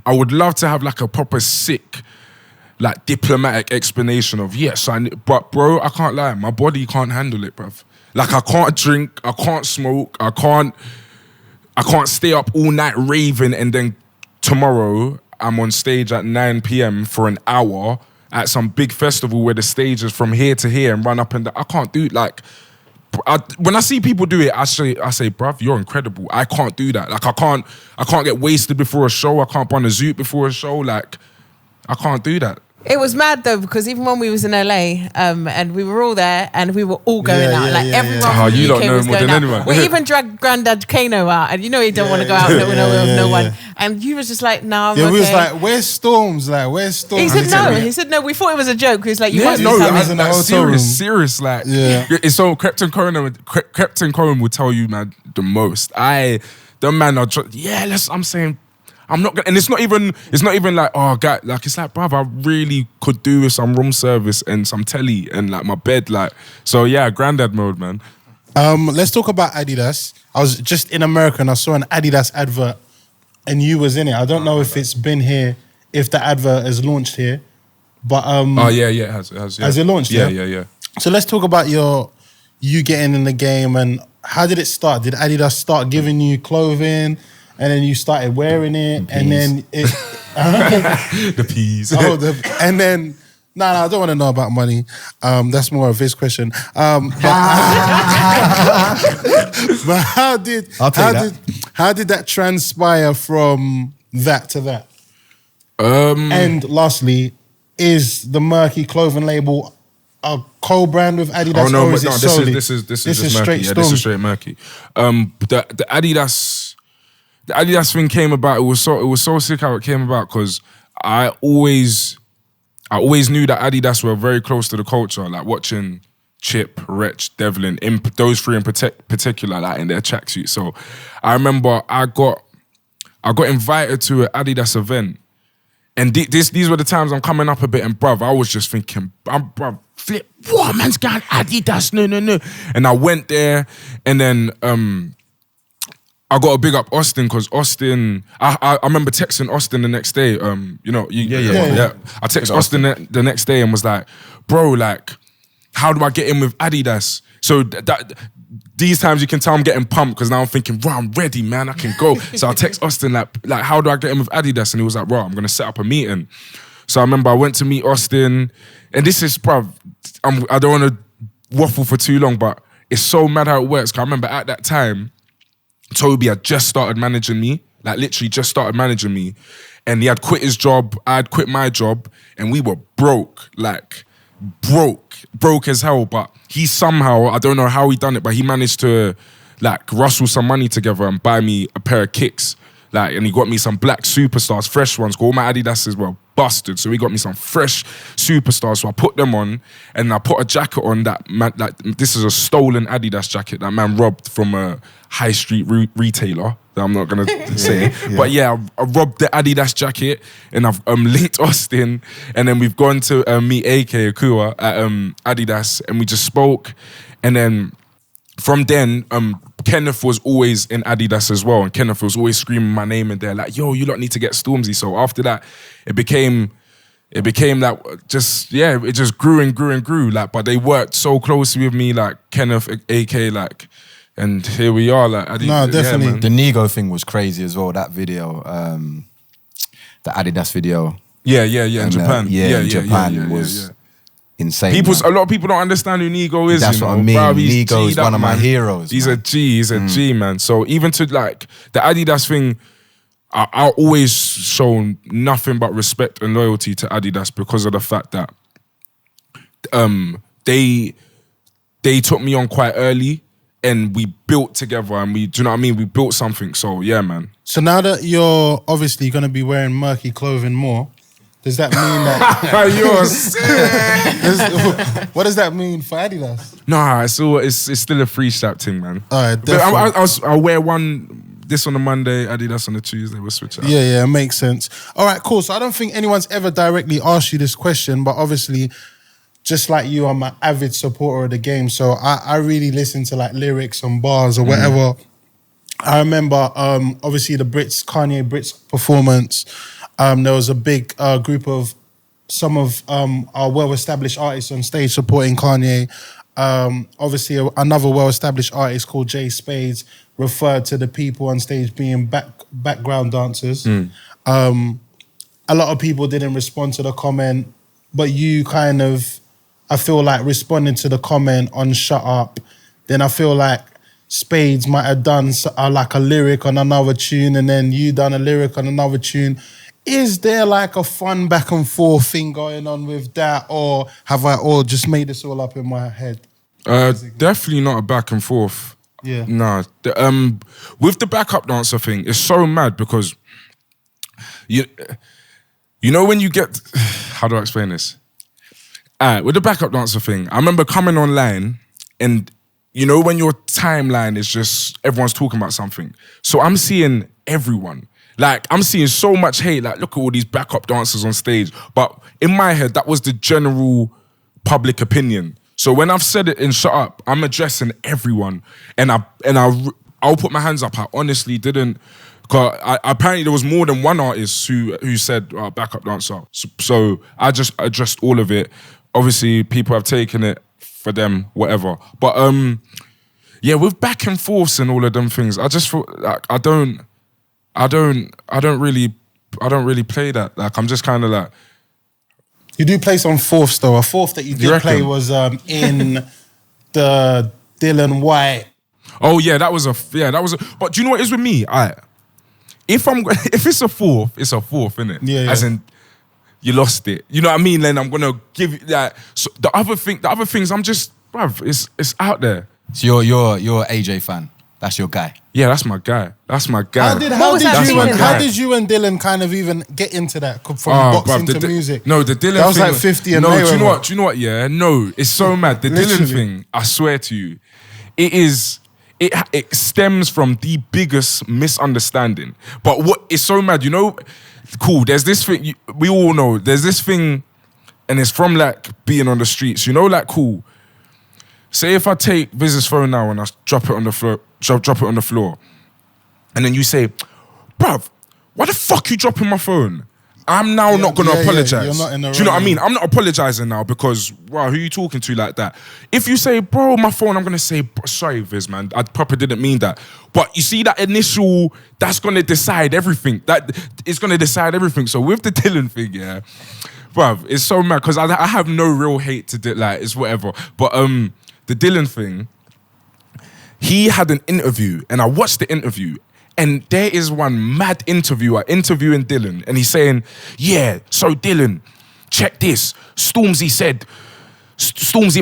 I would love to have like a proper sick, like diplomatic explanation of yes, but bro, I can't lie. My body can't handle it, bruv. Like I can't drink, I can't smoke, I can't stay up all night raving and then tomorrow I'm on stage at 9 p.m. for an hour at some big festival where the stage is from here to here and run up and down. I can't do it. Like, when I see people do it, I say, bruv, you're incredible. I can't do that. Like, I can't get wasted before a show. I can't burn a zoot before a show. Like, I can't do that. It was mad though, because even when we was in LA, and we were all there and we were all going out, everyone from you the don't UK know was more going than out. anyone. We even dragged Grandad Kano out, and you know he don't want to go out with no one. And you was just like, no, I'm okay. We was like, where's Storms? Like, where's Storms? He said no. We thought it was a joke. He was like, you must be coming. in the hotel room. Serious. Like, it's so Captain Cohen would tell you, man, the most. The man are I'm saying. I'm not gonna, and it's not even like, oh God, like it's like, bruv, I really could do with some room service and some telly and like my bed, like, so yeah, granddad mode, man. Let's talk about Adidas. I was just in America and I saw an Adidas advert and you was in it. I don't know if it's been here, if the advert has launched here, but it has. Has it launched? Yeah. So let's talk about you getting in the game and how did it start? Did Adidas start giving you clothing? And then you started wearing it, and then it... The peas. And then... No, I don't want to know about money. That's more of his question. But how did that transpire from that to that? And lastly, is the Murky clothing label a co-brand with Adidas? Oh no, or is it solely? this is just Murky. straight Yeah, this is straight Murky. The Adidas thing came about. It was so sick how it came about because I always knew that Adidas were very close to the culture. Like watching Chip, Wretch, Devlin, those three in particular, like in their tracksuit. So I remember I got invited to an Adidas event, and these were the times I'm coming up a bit. And bruv, I was just thinking, bruv, flip, what man's got Adidas? No. And I went there, and then I got to big up Austin because Austin, I remember texting Austin the next day. I texted Austin the next day and was like, bro, like, how do I get in with Adidas? So these times you can tell I'm getting pumped because now I'm thinking, bro, I'm ready, man. I can go. So I text Austin like, how do I get in with Adidas? And he was like, bro, I'm gonna set up a meeting. So I remember I went to meet Austin, and this is, bro, I don't want to waffle for too long, but it's so mad how it works. Cause I remember at that time, Toby had just started managing me, like literally just started managing me. And he had quit his job, I had quit my job, and we were broke, like broke as hell. But he somehow, I don't know how he done it, but he managed to like rustle some money together and buy me a pair of kicks. Like, and he got me some black superstars, fresh ones. All my Adidas were busted, so he got me some fresh superstars. So I put them on, and I put a jacket on that man. Like, this is a stolen Adidas jacket that man robbed from a high street retailer that I'm not gonna say. But yeah, I robbed the Adidas jacket, and I've linked Austin, and then we've gone to meet AK Akua at Adidas, and we just spoke, and then from then, Kenneth was always in Adidas as well, and Kenneth was always screaming my name in there, like, yo, you lot need to get Stormzy. So after that, it became that just, yeah, it just grew and grew and grew. Like, but they worked so closely with me, like Kenneth, AK, like, and here we are. Like, no, definitely. Yeah, the Nego thing was crazy as well. That video, the Adidas video. Yeah, in Japan. In Japan was insane. A lot of people don't understand who Nego is. That's what I mean. Bro, Nego is one of my heroes. He's a G, man. So even to like the Adidas thing, I always shown nothing but respect and loyalty to Adidas because of the fact that they took me on quite early, and we built together, and do you know what I mean? We built something. So yeah, man. So now that you're obviously going to be wearing Murky clothing more, does that mean that you're sick? What does that mean for Adidas? Nah, it's still a free strap thing, man. All right, definitely. I'll wear this on a Monday, Adidas on a Tuesday. We'll switch it up. Yeah, it makes sense. All right, cool. So I don't think anyone's ever directly asked you this question, but obviously, just like you, I'm an avid supporter of the game. So I really listen to like lyrics and bars or whatever. I remember, obviously, the Kanye Brits performance. There was a big group of some of our well-established artists on stage supporting Kanye. Obviously, another well-established artist called Jay Spades referred to the people on stage being background dancers. A lot of people didn't respond to the comment, but you kind of, I feel like, responding to the comment on Shut Up. Then I feel like Spades might have done like a lyric on another tune, and then you done a lyric on another tune. Is there like a fun back and forth thing going on with that, or have I all just made this all up in my head? Definitely not a back and forth. Yeah. Nah. With the backup dancer thing, it's so mad because you know when you get, how do I explain this? With the backup dancer thing, I remember coming online, and you know when your timeline is just everyone's talking about something. So I'm seeing everyone. Like, I'm seeing so much hate, like, look at all these backup dancers on stage. But in my head, that was the general public opinion. So when I've said it in Shut Up, I'm addressing everyone. And I'll put my hands up. I honestly didn't, because apparently there was more than one artist who said backup dancer. So I just addressed all of it. Obviously, people have taken it for them, whatever. But yeah, with back and forths and all of them things, I just feel like I don't really play that. Like, I'm just kind of like. You do play some fourths though. A fourth that you did play was in the Dylan White. Oh yeah, that was a. But do you know what it is with me? If it's a fourth, it's a fourth, innit? Yeah. As in, you lost it. You know what I mean? Then I'm gonna give you that. So the other things, I'm just, bruv, it's out there. So you're AJ fan. That's your guy. Yeah, that's my guy. How did you and Dylan kind of even get into that from boxing to music? No, the Dylan thing. That was like 50 and no, do you know what? Yeah, no, it's so mad. The Dylan thing, I swear to you, it stems from the biggest misunderstanding. But what is so mad, you know, cool, there's this thing, we all know, there's this thing, and it's from like being on the streets, you know, like cool. Say if I take Viz's phone now and I drop it on the floor, and then you say, bruv, why the fuck you dropping my phone? I'm now not going to apologize. You're not in the Do you know what I wrong. mean? I'm not apologizing now because, wow, who are you talking to like that? If you say, bro, my phone, I'm going to say, sorry, Viz, man. I probably didn't mean that. But you see that initial, that's going to decide everything. That is going to decide everything. So with the Dylan thing, yeah, bruv, it's so mad because I have no real hate to it. Like, it's whatever. But the Dylan thing, he had an interview and I watched the interview. And there is one mad interviewer interviewing Dylan, and he's saying, yeah, so Dylan, check this. Stormzy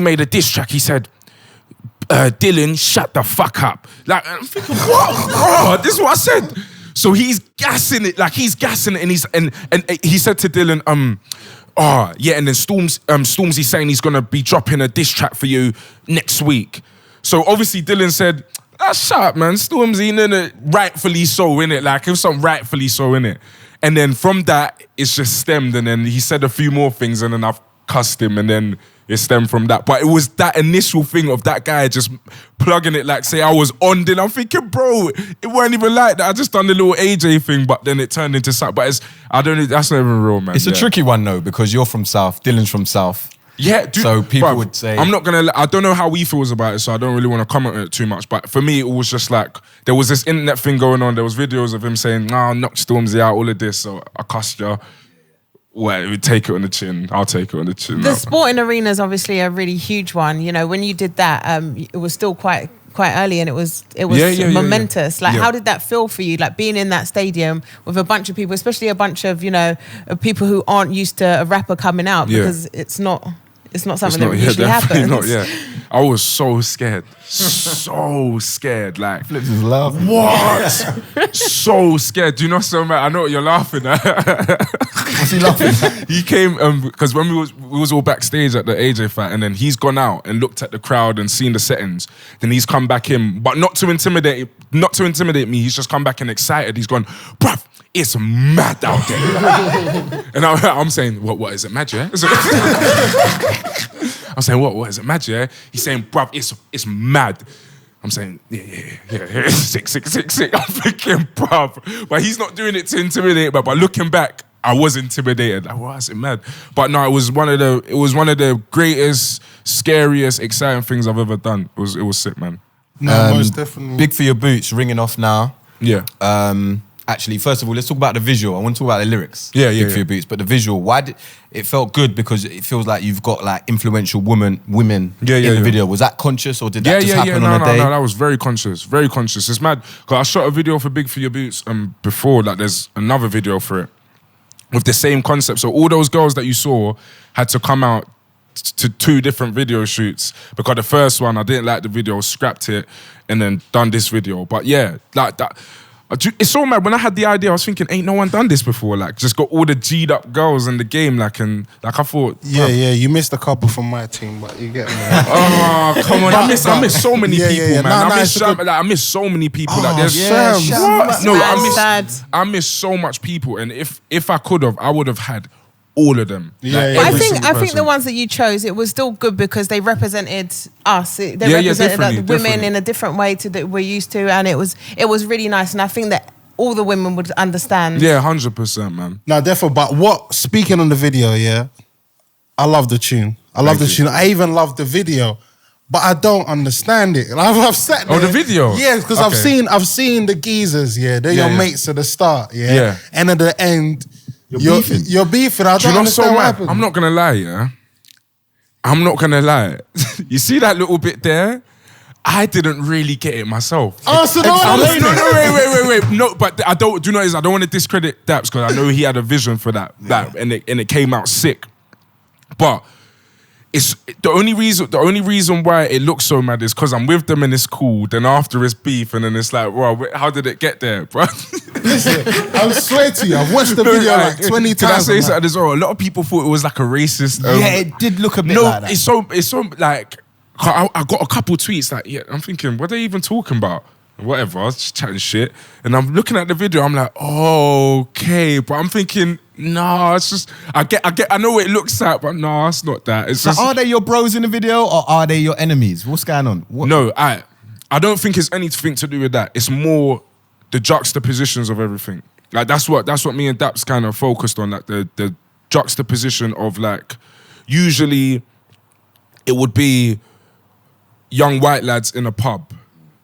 made a diss track. He said, Dylan, shut the fuck up. Like, I'm thinking, what? Bro, this is what I said. So he's gassing it, and he said to Dylan, yeah, and then Stormzy saying he's gonna be dropping a diss track for you next week. So obviously Dylan said, shut up, man. Stormzy, rightfully so, innit? Like, it was something rightfully so, innit? And then from that, it's just stemmed, and then he said a few more things, and then I've cussed him, and then it stemmed from that. But it was that initial thing of that guy just plugging it like, say I was on, then I'm thinking, bro, it weren't even like that. I just done the little AJ thing, but then it turned into something. But that's not even real, man. It's a tricky one, though, because you're from South, Dylan's from South. Yeah, dude, so people would say, I'm not gonna. I don't know how he feels about it, so I don't really want to comment on it too much. But for me, it was just like there was this internet thing going on. There was videos of him saying, "Nah, knock Stormzy out," all of this. So I cussed you. Well, we take it on the chin. I'll take it on the chin. The sporting arena is obviously a really huge one. You know, when you did that, it was still quite early, and it was momentous. Like, how did that feel for you? Like being in that stadium with a bunch of people, especially a bunch of of people who aren't used to a rapper coming out, because it's not something that usually happens. Not, I was so scared. So scared. Like, Flips is laughing. What? So scared. Do you know so much? I know what you're laughing at. What's he laughing at? He came, because when we was all backstage at the AJ fight, and then he's gone out and looked at the crowd and seen the settings. Then he's come back in, but not to intimidate me. He's just come back and excited. He's gone, bruv, it's mad out there. And I'm saying, what is it, mad, yeah? I'm saying, what is it, mad, yeah? He's saying, bruv, it's mad. I'm saying, yeah, sick. I'm thinking, bruv. But he's not doing it to intimidate, but by looking back, I was intimidated. Like, why is it mad? But no, it was one of the greatest, scariest, exciting things I've ever done. It was sick, man. No, most definitely. Big for your boots, ringing off now. Yeah. Actually, first of all, let's talk about the visual. I want to talk about the lyrics. Yeah. For your boots, but the visual. Why did it felt good? Because it feels like you've got like influential women in the video. Was that conscious, or did that just happen on a day? No, that was very conscious. Very conscious. It's mad because I shot a video for Big for Your Boots before. Like, there's another video for it with the same concept. So all those girls that you saw had to come out to 2 different video shoots, because the first one I didn't like the video, scrapped it, and then done this video. But yeah, like that. It's so mad. When I had the idea, I was thinking, ain't no one done this before. Like, just got all the G'd up girls in the game. Like, and like I thought, yeah, you missed a couple from my team, but you get me. Oh, come on! I miss so many people, man. I miss so many people. Like, there's Chams. what? No, I I miss so much people, and if I could have, I would have had all of them. Yeah, But yeah. I think the ones that you chose, it was still good because they represented us. They represented the women in a different way to that we're used to, and it was really nice. And I think that all the women would understand. Yeah, 100%, man. No, definitely. But speaking on the video, I love the tune. I love the tune. I even love the video, but I don't understand it. And I've sat there. Oh, the video? Yeah, because I've seen the geezers. They're your mates at the start. Yeah, and at the end. You're beefing. I don't understand what happened. I'm not gonna lie, I'm not gonna lie. You see that little bit there? I didn't really get it myself. Oh, so wait. No, but I don't. Do you know what it is? I don't want to discredit Daps because I know he had a vision for that, and it came out sick. But it's the only reason why it looks so mad is because I'm with them and it's cool. Then after it's beef, and then it's like, wow, how did it get there, bro? Listen, I swear to you, I've watched the video like 20 times. Can I say something as well? A lot of people thought it was like a racist. It did look a bit like that. It's so like, I got a couple tweets like, I'm thinking, what are they even talking about? Whatever, I was just chatting shit. And I'm looking at the video, I'm like, oh, okay. But I'm thinking, nah, it's just, I know what it looks like, but nah, it's not that. It's so just, are they your bros in the video, or are they your enemies? What's going on? No, I don't think it's anything to do with that. It's more the juxtapositions of everything. Like that's what me and Daps kind of focused on, like the juxtaposition of like, usually it would be young white lads in a pub.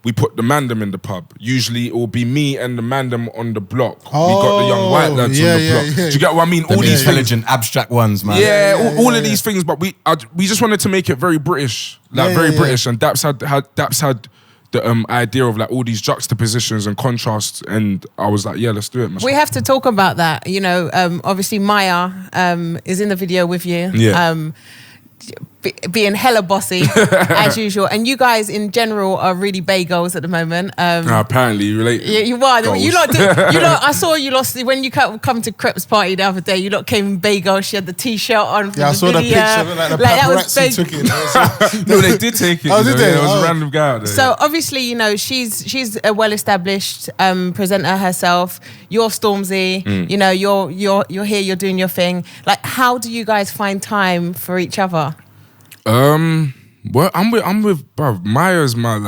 We put the mandem in the pub. Usually it will be me and the mandem on the block. We got the young white lads on the block. Do you get what I mean? All these intelligent, abstract ones, man. Yeah, all of these things, but we just wanted to make it very British, like very British. And Daps had the idea of like all these juxtapositions and contrasts, and I was like, yeah, let's do it. We have to talk about that. You know, obviously Maya is in the video with you. Yeah. Being hella bossy as usual, and you guys in general are really bagels at the moment. Apparently, you relate. Yeah, you are. Goals. You lot, I saw you lost when you come to Crep's party the other day. You lot came in bagels. She had the t-shirt on. Yeah, I saw the picture. Like the paparazzi took it. No, they did take it. Oh, did they? It was a random guy out there. So obviously, you know, she's a well-established presenter herself. You're Stormzy. You know, you're here. You're doing your thing. Like, how do you guys find time for each other? Well, I'm with bruv. Maya's my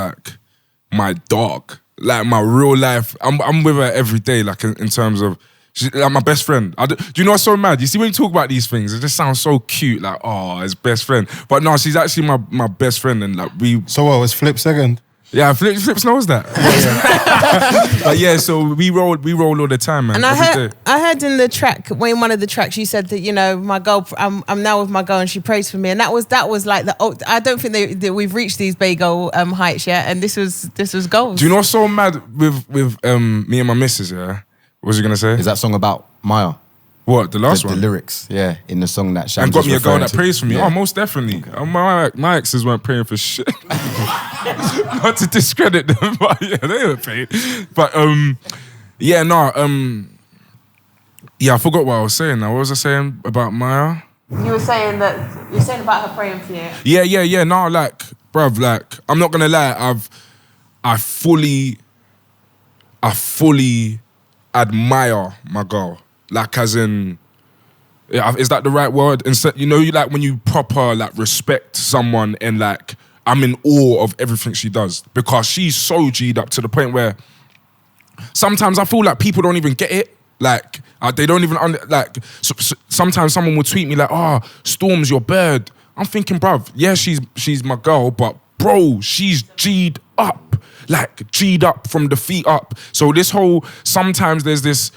dog, like my real life. I'm with her every day, like in terms of she's like my best friend. Do you know what's so mad? You see when you talk about these things, it just sounds so cute, like his best friend. But no, she's actually my best friend, and like we. So what was Flip second? Yeah, Flips knows that. But yeah, so we roll all the time, man. And I heard in the track, in one of the tracks, you said that, you know, my girl, I'm now with my girl and she prays for me, and that was like I don't think that we've reached these bagel heights yet, and this was goals. Do you know what's so mad with me and my missus? Yeah, what was you gonna say? Is that song about Maya? What, the last one? The lyrics, yeah, in the song that Chams and got me a girl that prays for me. Yeah. Oh, most definitely. Okay. My exes weren't praying for shit. Not to discredit them, but yeah, they were praying. But yeah, I forgot what I was saying now. What was I saying about Maya? You were saying about her praying for you. Yeah. No, like, bruv, like, I'm not gonna lie. I fully admire my girl. Like, as in, is that the right word? Instead, you know, you like when you proper like respect someone, and like I'm in awe of everything she does, because she's so G'd up to the point where sometimes I feel like people don't even get it. Like they don't even so sometimes someone will tweet me like, Storms, your bird. I'm thinking, bruv, yeah, she's my girl, but bro, she's G'd up, like G'd up from the feet up. So this whole, sometimes there's this.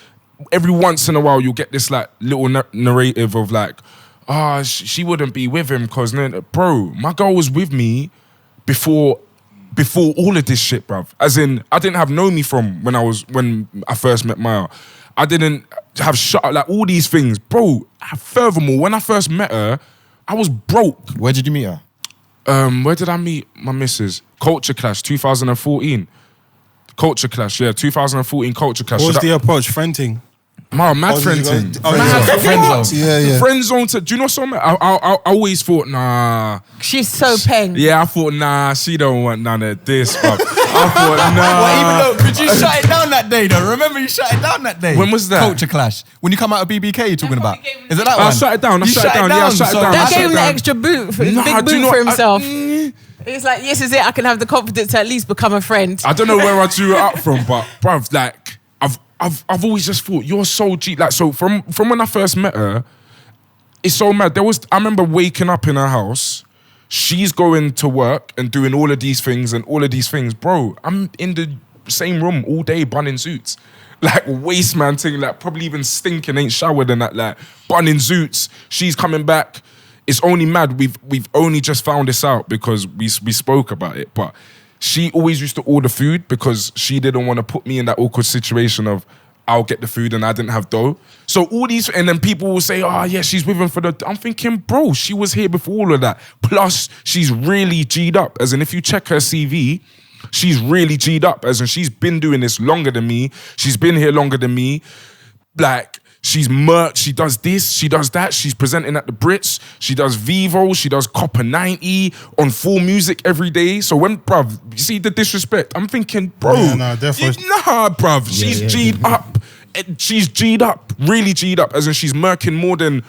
Every once in a while, you'll get this like little narrative of like, she wouldn't be with him because, bro, my girl was with me before all of this shit, bruv. As in, I didn't have Know Me From when I first met Maya. I didn't have like all these things, bro. Furthermore, when I first met her, I was broke. Where did you meet her? Where did I meet my missus? Culture Clash, 2014. Culture Clash, yeah, 2014 Culture Clash. What was the approach? Friending? Mad friending. Friend zone. Yeah. Friend zone to, do you know something? I always thought, nah. She's so peng. Yeah, I thought, nah, she don't want none of this, bro. I thought, nah. Well, even though, could you shut it down that day, though? Remember you shut it down that day? When was that? Culture Clash. When you come out of BBK, you're talking about. Is it that one? I shut it down. Yeah, I shut it down. That gave him the extra boot, big boot for himself. It's like, this is it. I can have the confidence to at least become a friend. I don't know where I drew it up from, but bruv, like, I've always just thought you're so G. Like, so from when I first met her, it's so mad. I remember waking up in her house. She's going to work and doing all of these things, bro. I'm in the same room all day bunning suits, like waste man thing, like probably even stinking, ain't showered and that, like bunning suits. She's coming back. It's only mad. We've only just found this out because we spoke about it, but. She always used to order food because she didn't want to put me in that awkward situation of I'll get the food and I didn't have dough. So all these, and then people will say, yeah, she's with him for the, I'm thinking, bro, she was here before all of that. Plus, she's really G'd up. As in, if you check her CV, she's really G'd up. As in, she's been doing this longer than me. She's been here longer than me. Like, she's merch, she does this, she does that, she's presenting at the Brits, she does Vivo, she does Copper 90 on Full Music every day. So when, bruv, you see the disrespect, I'm thinking, bro, bruv, she's G'd up. She's G'd up, really G'd up, as in she's murking more than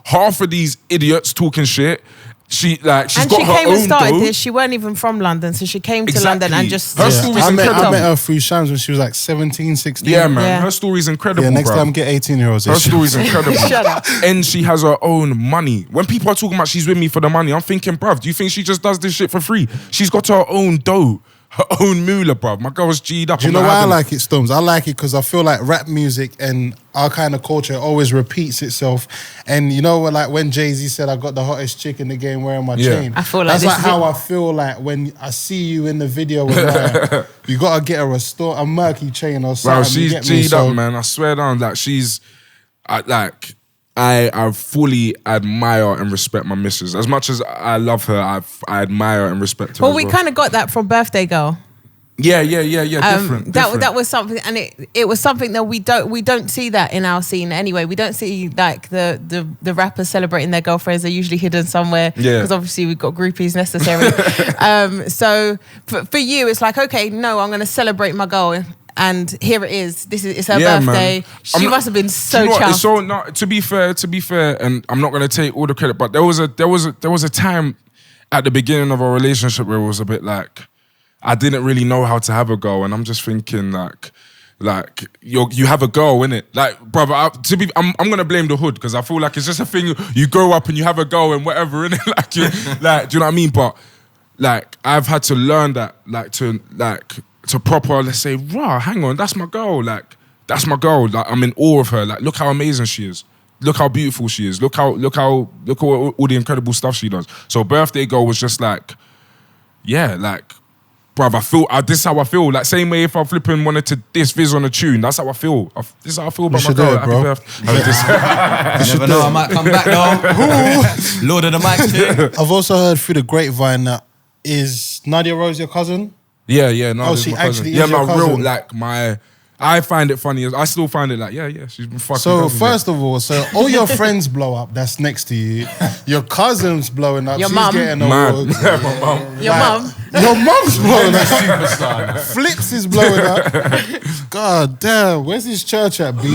half of these idiots talking shit. she's and got she her came own and started dough. this. She weren't even from London, so she came to London and just. Her story's I incredible. met her through Chams when she was like 17, 16. Yeah, man. Yeah. Her story's incredible. Yeah, next bruv. time get 18-year-olds. Her story's incredible. Shut up. And she has her own money. When people are talking about she's with me for the money, I'm thinking, bruv, do you think she just does this shit for free? She's got her own dough. Her own moolah, bruv. My girl's G'd up. Do you know why I like it, Storms? I like it because I feel like rap music and our kind of culture always repeats itself. And you know, like when Jay-Z said, I got the hottest chick in the game wearing my chain. I feel like that's this like is how it. I feel like when I see you in the video with Ryan. You got to get her a Murky chain or something. Bro, she's G'd up, man. I swear down. Like, I fully admire and respect my missus. As much as I love her, I admire and respect her. Well, we kind of got that from Birthday Girl. Yeah. Different. That was something, and it was something that we don't see that in our scene anyway. We don't see like the rappers celebrating their girlfriends. They're usually hidden somewhere because obviously we've got groupies necessary. So for you, it's like, okay, no, I'm going to celebrate my girl. And here it is. It's her birthday. Man. She must have been so you know chuffed. It's so not, to be fair, and I'm not gonna take all the credit, but there was a time at the beginning of our relationship where it was a bit like I didn't really know how to have a girl, and I'm just thinking like you have a girl, innit? Like, brother, I'm gonna blame the hood because I feel like it's just a thing. You grow up and you have a girl and whatever, innit? Like, do you know what I mean? But like, I've had to learn that, to proper, let's say, rah, hang on, that's my girl. Like, that's my girl. Like, I'm in awe of her. Like, look how amazing she is. Look how beautiful she is. Look all the incredible stuff she does. So Birthday Girl was just like, yeah, like, bruv, this is how I feel. Like, same way if I flipping wanted to diss Viz on a tune, that's how I feel. This is how I feel about my girl. Happy birthday. You never know, I might come back though. Lord of the mic thing. I've also heard through the grapevine that is Nadia Rose your cousin? Yeah, no. She my actually cousin. is Yeah, your my cousin. real, like, I find it funny. I still find it like, yeah, she's been fucking. So cousins, first of all, all your friends blow up that's next to you. Your cousin's blowing up. Your She's mum. getting Mad. awards. Yeah, my mum. Your mum. Your mum's blowing up. Flips is blowing up. God damn, where's this church at, B?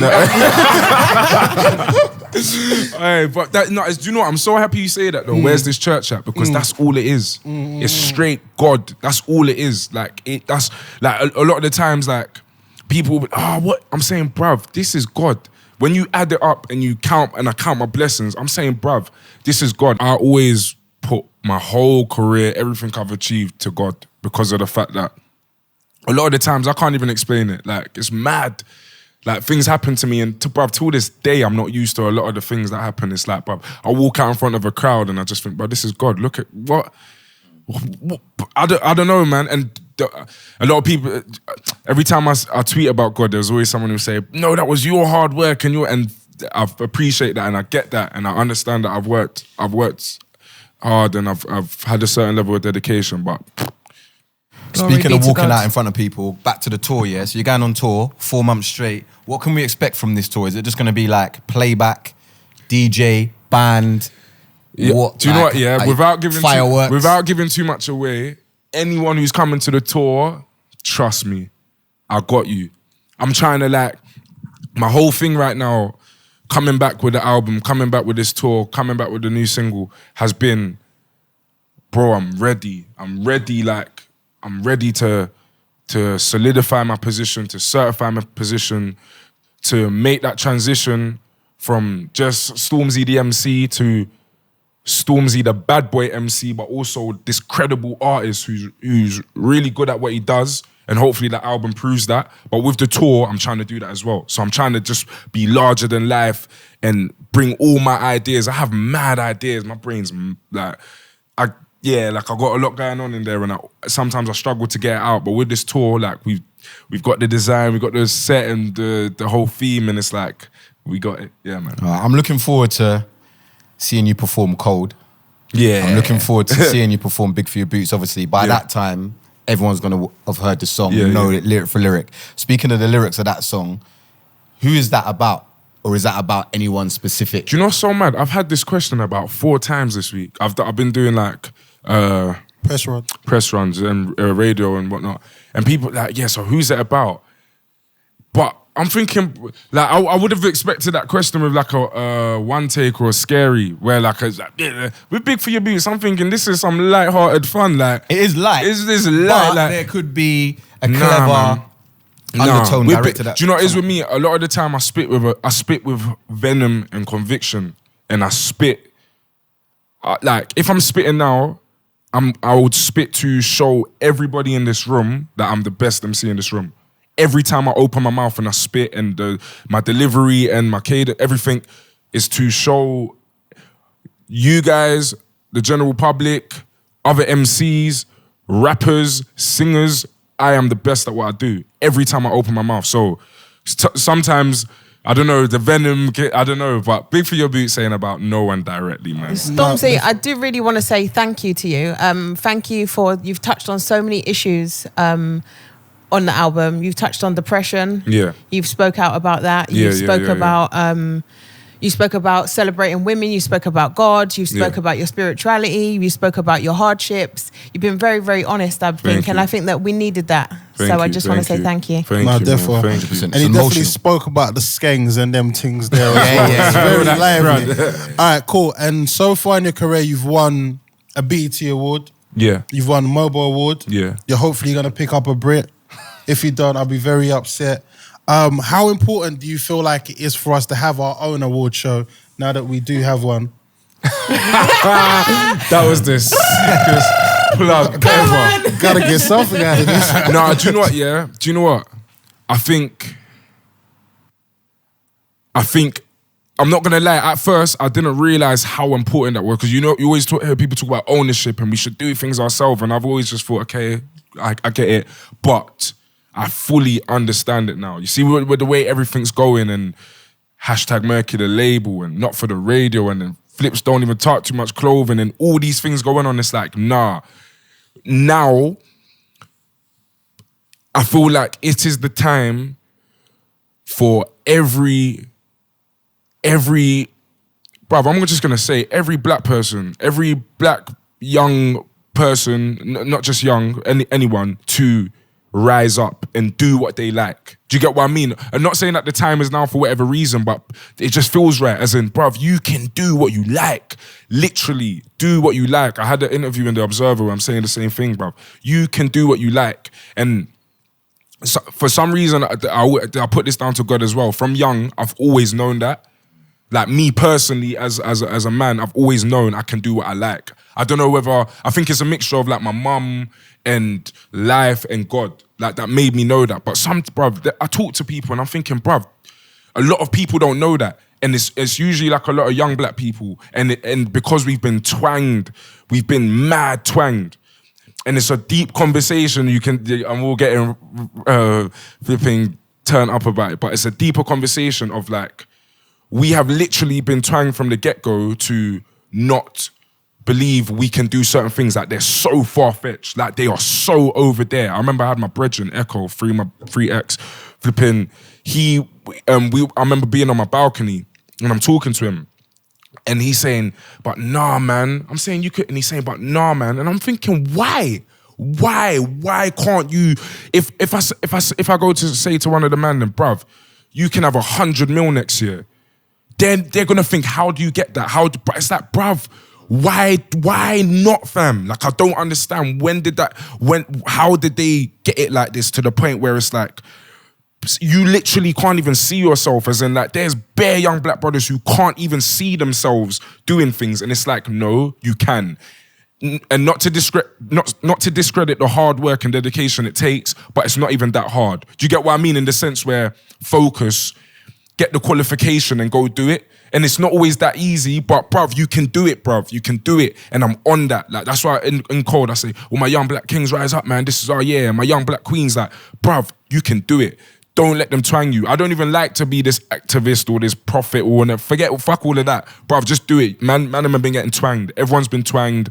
Hey, but do you know what? I'm so happy you say that though. Where's this church at? Because that's all it is. It's straight God. That's all it is. Like, that's like a lot of the times, like, people, what? I'm saying, bruv, this is God. When you add it up and you count, and I count my blessings, I'm saying, bruv, this is God. I always put my whole career, everything I've achieved to God because of the fact that a lot of the times I can't even explain it. Like, it's mad. Like, things happen to me, and bruv, till this day, I'm not used to a lot of the things that happen. It's like, bruv, I walk out in front of a crowd and I just think, bruv, this is God. Look at what I don't know, man. And a lot of people, every time I tweet about God, there's always someone who say, no, that was your hard work, and I appreciate that and I get that and I understand that I've worked hard and I've had a certain level of dedication, but Speaking of walking out in front of people, back to the tour, yeah? So you're going on tour 4 months straight. What can we expect from this tour? Is it just going to be like playback, DJ, band? Yeah. What, do you know what? Yeah, like without giving too much away, anyone who's coming to the tour, trust me, I got you. I'm trying to, like, my whole thing right now, coming back with the album, coming back with this tour, coming back with the new single, has been, bro, I'm ready. I'm ready to solidify my position, to certify my position, to make that transition from just Stormzy the MC to Stormzy the bad boy MC, but also this credible artist who's really good at what he does, and hopefully that album proves that. But with the tour, I'm trying to do that as well. So I'm trying to just be larger than life and bring all my ideas. I have mad ideas. My brain's like, I got a lot going on in there, and sometimes I struggle to get it out. But with this tour, like, we've got the design, we've got the set and the whole theme, and it's like, we got it. Yeah, man. I'm looking forward to seeing you perform Cold. Yeah. I'm looking forward to seeing you perform Big for Your Boots. Obviously, by that time, everyone's going to have heard the song, know it lyric for lyric. Speaking of the lyrics of that song, who is that about? Or is that about anyone specific? Do you know what's so mad? I've had this question about 4 times this week. I've been doing like press runs and radio and whatnot. And people like, so who's it about? But I'm thinking, like, I would have expected that question with like a one take or a scary, where like, we're big for your boots. I'm thinking this is some light-hearted fun. Like, it is light. It's this light. But like, there could be a clever undertone directed to that. Do you know what it is with me? A lot of the time I spit with venom and conviction, and I spit like if I'm spitting now, I would spit to show everybody in this room that I'm the best MC in this room. Every time I open my mouth and I spit, and my delivery and my cadence, everything is to show you guys, the general public, other MCs, rappers, singers, I am the best at what I do every time I open my mouth. So sometimes, I don't know, the venom, I don't know, but big for your boots saying about no one directly, man. Stormzy, I do really want to say thank you to you. Thank you you've touched on so many issues on the album. You've touched on depression. Yeah. You've spoke out about that. You spoke about celebrating women. You spoke about God. You spoke about your spirituality. You spoke about your hardships. You've been very, very honest, I think. And I think that we needed that. I just want to say thank you. Definitely. And he definitely spoke about the skangs and them things there. It's very lively. All right, cool. And so far in your career, you've won a BET award. Yeah. You've won a Mobile award. Yeah. You're hopefully going to pick up a Brit. If you don't, I'll be very upset. How important do you feel like it is for us to have our own award show now that we do have one? That was the sickest plug ever. Gotta get something out of this. No, do you know what, yeah? Do you know what? I think, I'm not gonna lie, at first I didn't realize how important that was, because you always hear people talk about ownership and we should do things ourselves, and I've always just thought, okay, I get it, but I fully understand it now. You see, with the way everything's going, and #Murky the label, and not for the radio, and then Flips don't even talk too much clothing, and all these things going on, it's like, nah. Now, I feel like it is the time for every, bruv, I'm just gonna say, every black person, every black young person, not just young, anyone, to rise up and do what they like. Do you get what I mean? I'm not saying that the time is now for whatever reason, but it just feels right. As in, bruv, you can do what you like. Literally, do what you like. I had an interview in The Observer where I'm saying the same thing, bruv. You can do what you like. And so, for some reason, I put this down to God as well. From young, I've always known that. Like me personally, as a man, I've always known I can do what I like. I don't know whether, I think it's a mixture of like my mum and life and God. Like that made me know that. But bruv, I talk to people and I'm thinking, bruv, a lot of people don't know that. And it's usually like a lot of young black people. And because we've been twanged, we've been mad twanged. And it's a deep conversation and we'll get flipping turn up about it. But it's a deeper conversation of like, we have literally been twanged from the get-go to not believe we can do certain things. Like they're so far-fetched. Like they are so over there. I remember I had my brethren, Echo, my 3X, flipping. I remember being on my balcony and I'm talking to him and he's saying, but nah, man. I'm saying you could, and he's saying, but nah, man. And I'm thinking, why? Why can't you? If I go to say to one of the man, then bruv, you can have 100 mil next year. Then they're gonna think, how do you get that? But it's like, bruv, why not, fam? Like I don't understand. How did they get it like this to the point where it's like you literally can't even see yourself, as in like there's bare young black brothers who can't even see themselves doing things, and it's like, no, you can. And not to discredit the hard work and dedication it takes, but it's not even that hard. Do you get what I mean? In the sense where focus, get the qualification and go do it. And it's not always that easy, but bruv, you can do it, bruv. You can do it. And I'm on that. Like that's why in code I say, well, my young black kings rise up, man. This is our year. And my young black queens, like, bruv, you can do it. Don't let them twang you. I don't even like to be this activist or this prophet or fuck all of that. Bruv, just do it. Man have been getting twanged. Everyone's been twanged.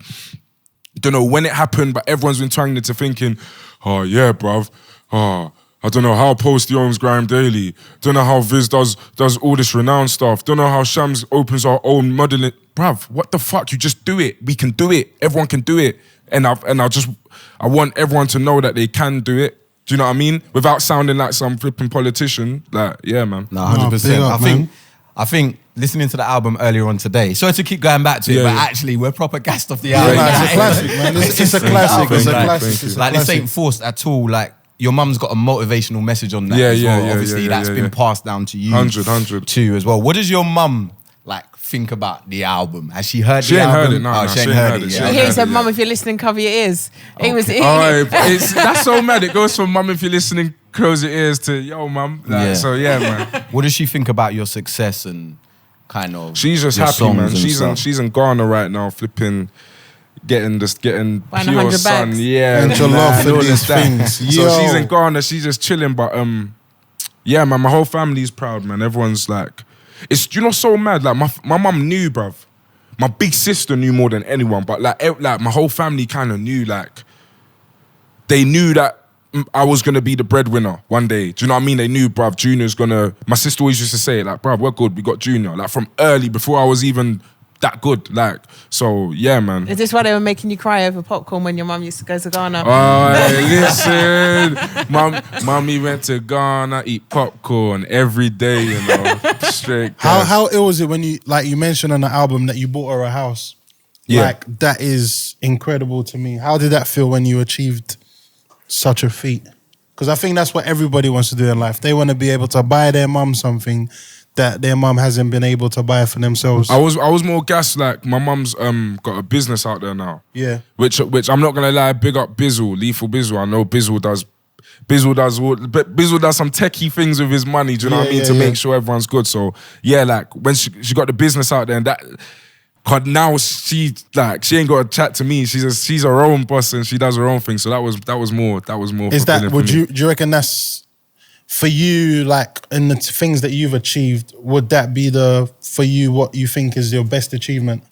Don't know when it happened, but everyone's been twanged into thinking, oh yeah, bruv. Oh, I don't know how Posty owns Grime Daily. Don't know how Viz does all this renowned stuff. Don't know how Chams opens our own modeling. Bruv, what the fuck? You just do it. We can do it. Everyone can do it. And I want everyone to know that they can do it. Do you know what I mean? Without sounding like some flipping politician. Like, yeah, man. No, 100%. big up, I think listening to the album earlier on today, sorry to keep going back to it, but actually we're proper gassed off the album. Yeah, it's a classic, man. It's a classic. It's a classic. Like, this ain't forced at all. Like, your mum's got a motivational message on that as well. Obviously, that's been passed down to you 100. too as well. What does your mum like think about the album? Has she heard She the ain't album? heard it, no, she ain't heard it. She Yeah. ain't He heard said, it, "Mum, if you're listening, cover your ears." It was. That's so mad. It goes from mum, if you're listening, close your ears to yo, mum. Like, Yeah. So yeah, man. What does she think about your success and kind of? She's just your happy, songs man. and She's in Ghana right now, flipping, getting Buying pure 100 sun, bags. yeah, And jollof and all these this that. things. So Yo. she's in Ghana. She's just chilling, but yeah, man. My whole family's proud, man. Everyone's like, it's so mad. Like my mum knew, bruv. My big sister knew more than anyone, but like my whole family kind of knew. Like, they knew that I was gonna be the breadwinner one day. Do you know what I mean? They knew, bruv, Junior's gonna. My sister always used to say, like, bruv, we're good. We got Junior. Like, from early, before I was even that good. Like, so yeah, man. Is this why they were making you cry over popcorn when your mum used to go to Ghana? Oh, hey, listen, mommy went to Ghana, eat popcorn every day, you know, straight. How ill was it when you mentioned on the album that you bought her a house? Yeah. Like, that is incredible to me. How did that feel when you achieved such a feat? Because I think that's what everybody wants to do in life. They want to be able to buy their mum something that their mum hasn't been able to buy for themselves. I was more gassed. Like, my mum's got a business out there now. Yeah. Which I'm not gonna lie, big up Bizzle, Lethal Bizzle. I know Bizzle does some techie things with his money. Do you know what I mean? To make sure everyone's good. So yeah, like when she got the business out there, and that. Cause now she ain't got to chat to me. She's her own boss and she does her own thing. So that was more. Is that? Do you reckon that's for you? Like, in the things that you've achieved, would that be for you what you think is your best achievement?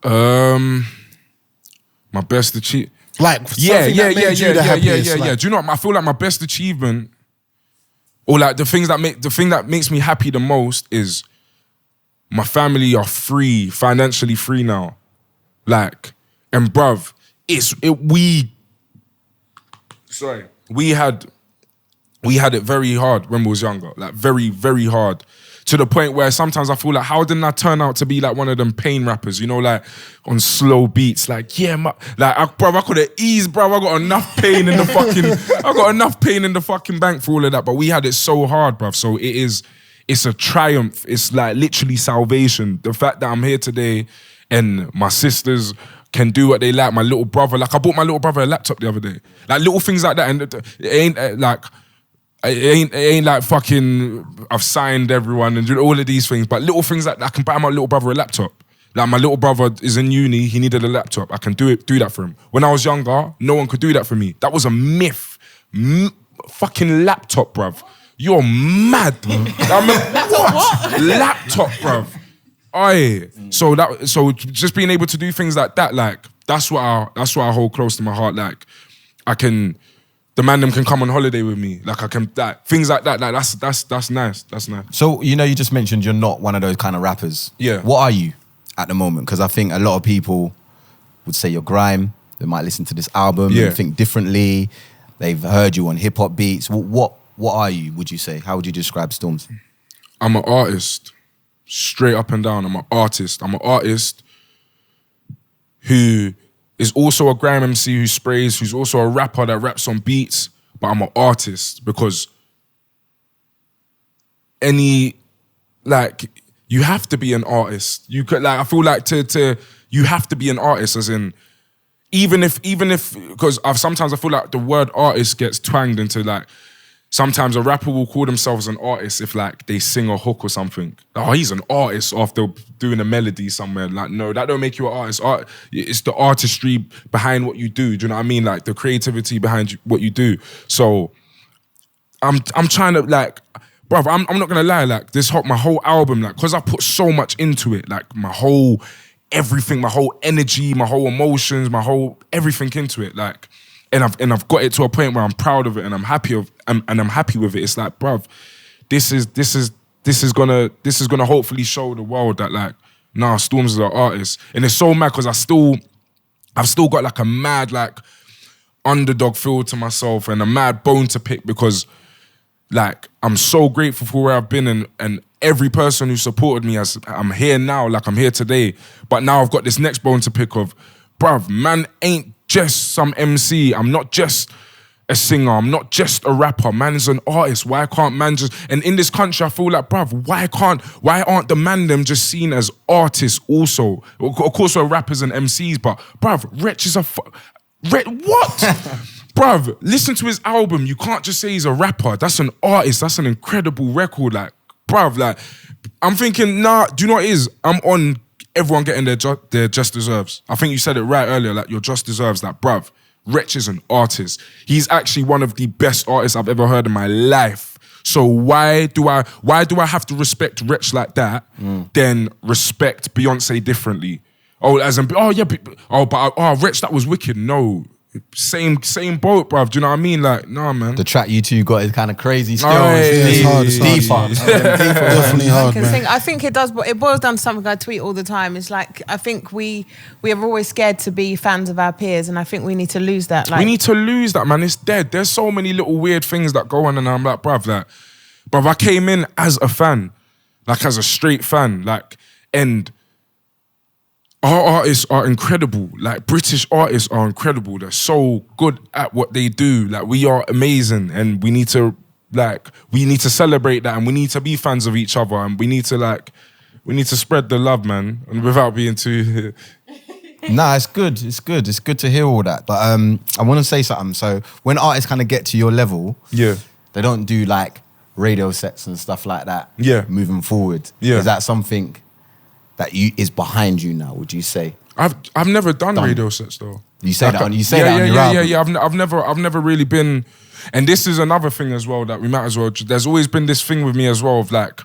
My best achievement. Like, Yeah. Do Do you know what? I feel like my best achievement, or like the thing that makes me happy the most is my family are financially free now. Like, and bruv, we had it very hard when we was younger. Like, very, very hard. To the point where sometimes I feel like, how didn't I turn out to be like one of them pain rappers, you know, like on slow beats? Like, yeah, bruv, I could have eased, bruv. I got enough pain in the fucking bank for all of that. But we had it so hard, bruv. So it's a triumph. It's like literally salvation. The fact that I'm here today and my sisters can do what they like. My little brother, like I bought my little brother a laptop the other day. Like little things like that. And it ain't like fucking I've signed everyone and do all of these things. But little things like that, I can buy my little brother a laptop. Like, my little brother is in uni, he needed a laptop. I can do that for him. When I was younger, no one could do that for me. That was a myth. Fucking laptop, bruv. You're mad. What? Laptop, bruv. Aye. So just being able to do things like that, like, that's what I hold close to my heart. Like, the man them can come on holiday with me. Like, I can, like, things like that. Like, that's nice. That's nice. So, you know, you just mentioned you're not one of those kind of rappers. Yeah. What are you at the moment? Because I think a lot of people would say you're grime. They might listen to this album and think differently. They've heard you on hip hop beats. What are you, would you say? How would you describe Stormzy? I'm an artist. Straight up and down, I'm an artist. I'm an artist who is also a grime MC who sprays, who's also a rapper that raps on beats, but I'm an artist because you have to be an artist. You could, like, I feel like you have to be an artist, as in, even if, because sometimes I feel like the word artist gets twanged into, like, sometimes a rapper will call themselves an artist if, like, they sing a hook or something. Oh, he's an artist after doing a melody somewhere. Like, no, that don't make you an artist. It's the artistry behind what you do. Do you know what I mean? Like, the creativity behind what you do. So I'm trying to, like, bruv, I'm not gonna lie, like, my whole album, like, because I put so much into it, like, my whole everything, my whole energy, my whole emotions, my whole everything into it, like, and I've got it to a point where I'm proud of it and I'm happy with it. It's like, bruv, this is gonna hopefully show the world that, like, nah, Stormzy's an artist. And it's so mad because I've still got, like, a mad, like, underdog feel to myself and a mad bone to pick because like I'm so grateful for where I've been and every person who supported me as I'm here now, like I'm here today. But now I've got this next bone to pick of, bruv, man ain't just some MC. I'm not just a singer. I'm not just a rapper. Man's an artist. Why can't man just... And in this country, I feel like, bruv, why aren't the man them just seen as artists also? Of course, we're rappers and MCs, but bruv, Wretch is a... what? Bruv, listen to his album. You can't just say he's a rapper. That's an artist. That's an incredible record. Like, bruv, like, I'm thinking, nah, do you know what it is? I'm on everyone getting their just deserves. I think you said it right earlier, like, your just deserves. Like, bruv, Wretch is an artist. He's actually one of the best artists I've ever heard in my life. So why do I have to respect Wretch like that, then respect Beyonce differently? Oh, as in, oh yeah, but Wretch, that was wicked. No. Same boat, bruv. Do you know what I mean? Like, nah, man. The track you two got is kind of crazy still. It's hard. Definitely hard, man. I think it does, but it boils down to something I tweet all the time. It's like, I think we are always scared to be fans of our peers, and I think we need to lose that. Like, we need to lose that, man. It's dead. There's so many little weird things that go on, and I'm like, bruv, I came in as a fan, like as a straight fan, like, and our artists are incredible. Like, British artists are incredible. They're so good at what they do. Like, we are amazing, and we need to celebrate that, and we need to be fans of each other, and we need to spread the love, man, and without being too... Nah, it's good. It's good to hear all that. But I want to say something. So when artists kind of get to your level, they don't do like radio sets and stuff like that. Yeah. Moving forward. Yeah. Is that something that is behind you now, would you say? I've never done radio sets though. You say that on your album. Yeah. I've never really been, and this is another thing as well that we might as well. There's always been this thing with me as well of like,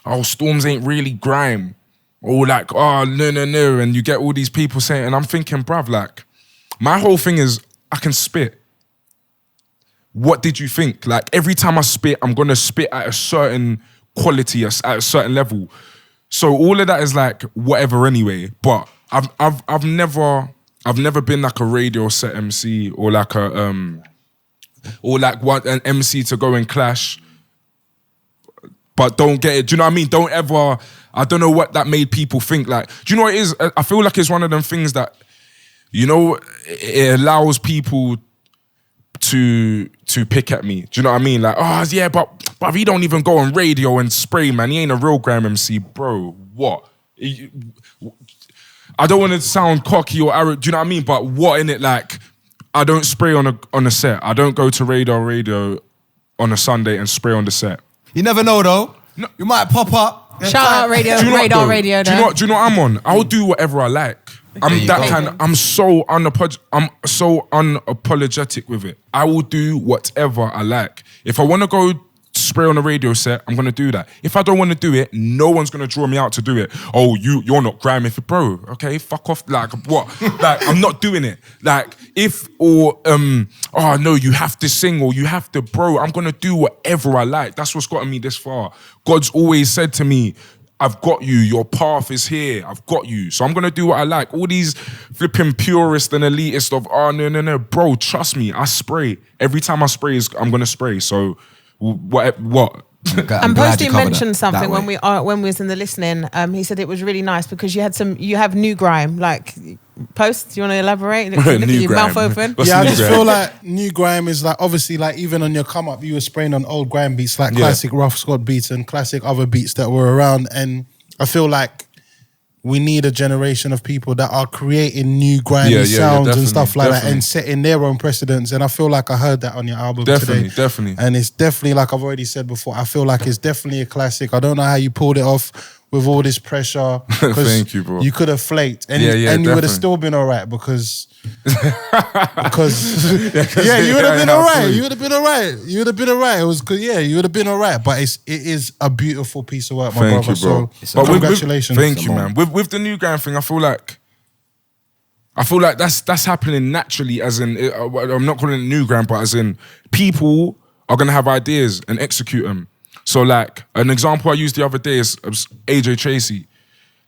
oh, Stormzy ain't really grime, or like, oh no, and you get all these people saying, and I'm thinking, bruv, like, my whole thing is I can spit. What did you think? Like, every time I spit, I'm gonna spit at a certain quality, at a certain level. So all of that is like whatever anyway. But I've never been like a radio set MC or like an MC to go and clash. But don't get it. Do you know what I mean? Don't ever. I don't know what that made people think. Like, do you know what it is? I feel like it's one of them things that, you know, it allows people to pick at me. Do you know what I mean? Like, oh yeah, but he don't even go on radio and spray, man. He ain't a real Grime MC, bro. What? I don't want to sound cocky or arrogant. Do you know what I mean? But what in it? Like, I don't spray on a set. I don't go to radio on a Sunday and spray on the set. You never know though. No. You might pop up. Shout out radio, radar radio. Do you know what I'm on? I'll do whatever I like. I'm so unapologetic with it. I will do whatever I like. If I want to go spray on a radio set, I'm gonna do that. If I don't want to do it, no one's gonna draw me out to do it. Oh, you're not grime, if bro. Okay, fuck off. Like what? Like, I'm not doing it. Like, oh no, you have to sing or you have to, bro. I'm gonna do whatever I like. That's what's gotten me this far. God's always said to me, I've got you. Your path is here. I've got you. So I'm going to do what I like. All these flipping purists and elitists of, oh, no. Bro, trust me. I spray. Every time I spray, I'm going to spray. So what? And Posty mentioned something when we was in the listening. He said it was really nice because you have new grime. Like, Post, do you want to elaborate? Look at your mouth open. I just feel like new grime is like, obviously, like, even on your come up, you were spraying on old grime beats, like classic Rough Scott beats and classic other beats that were around. And I feel like we need a generation of people that are creating new grimy sounds and stuff like that and setting their own precedents. And I feel like I heard that on your album today. Definitely. And it's definitely, like I've already said before, I feel like it's definitely a classic. I don't know how you pulled it off with all this pressure. Thank you, bro. You could have flaked and you would have still been all right because you would have been all right. You would have been all right. You would have been all right. It was good. Yeah, you would have been all right. But it is a beautiful piece of work, my brother. Thank you, bro. So congratulations. Thank you, man. With the new grime thing, I feel like that's happening naturally. As in, I'm not calling it new grime, but as in, people are gonna have ideas and execute them. So like, an example I used the other day is AJ Tracy.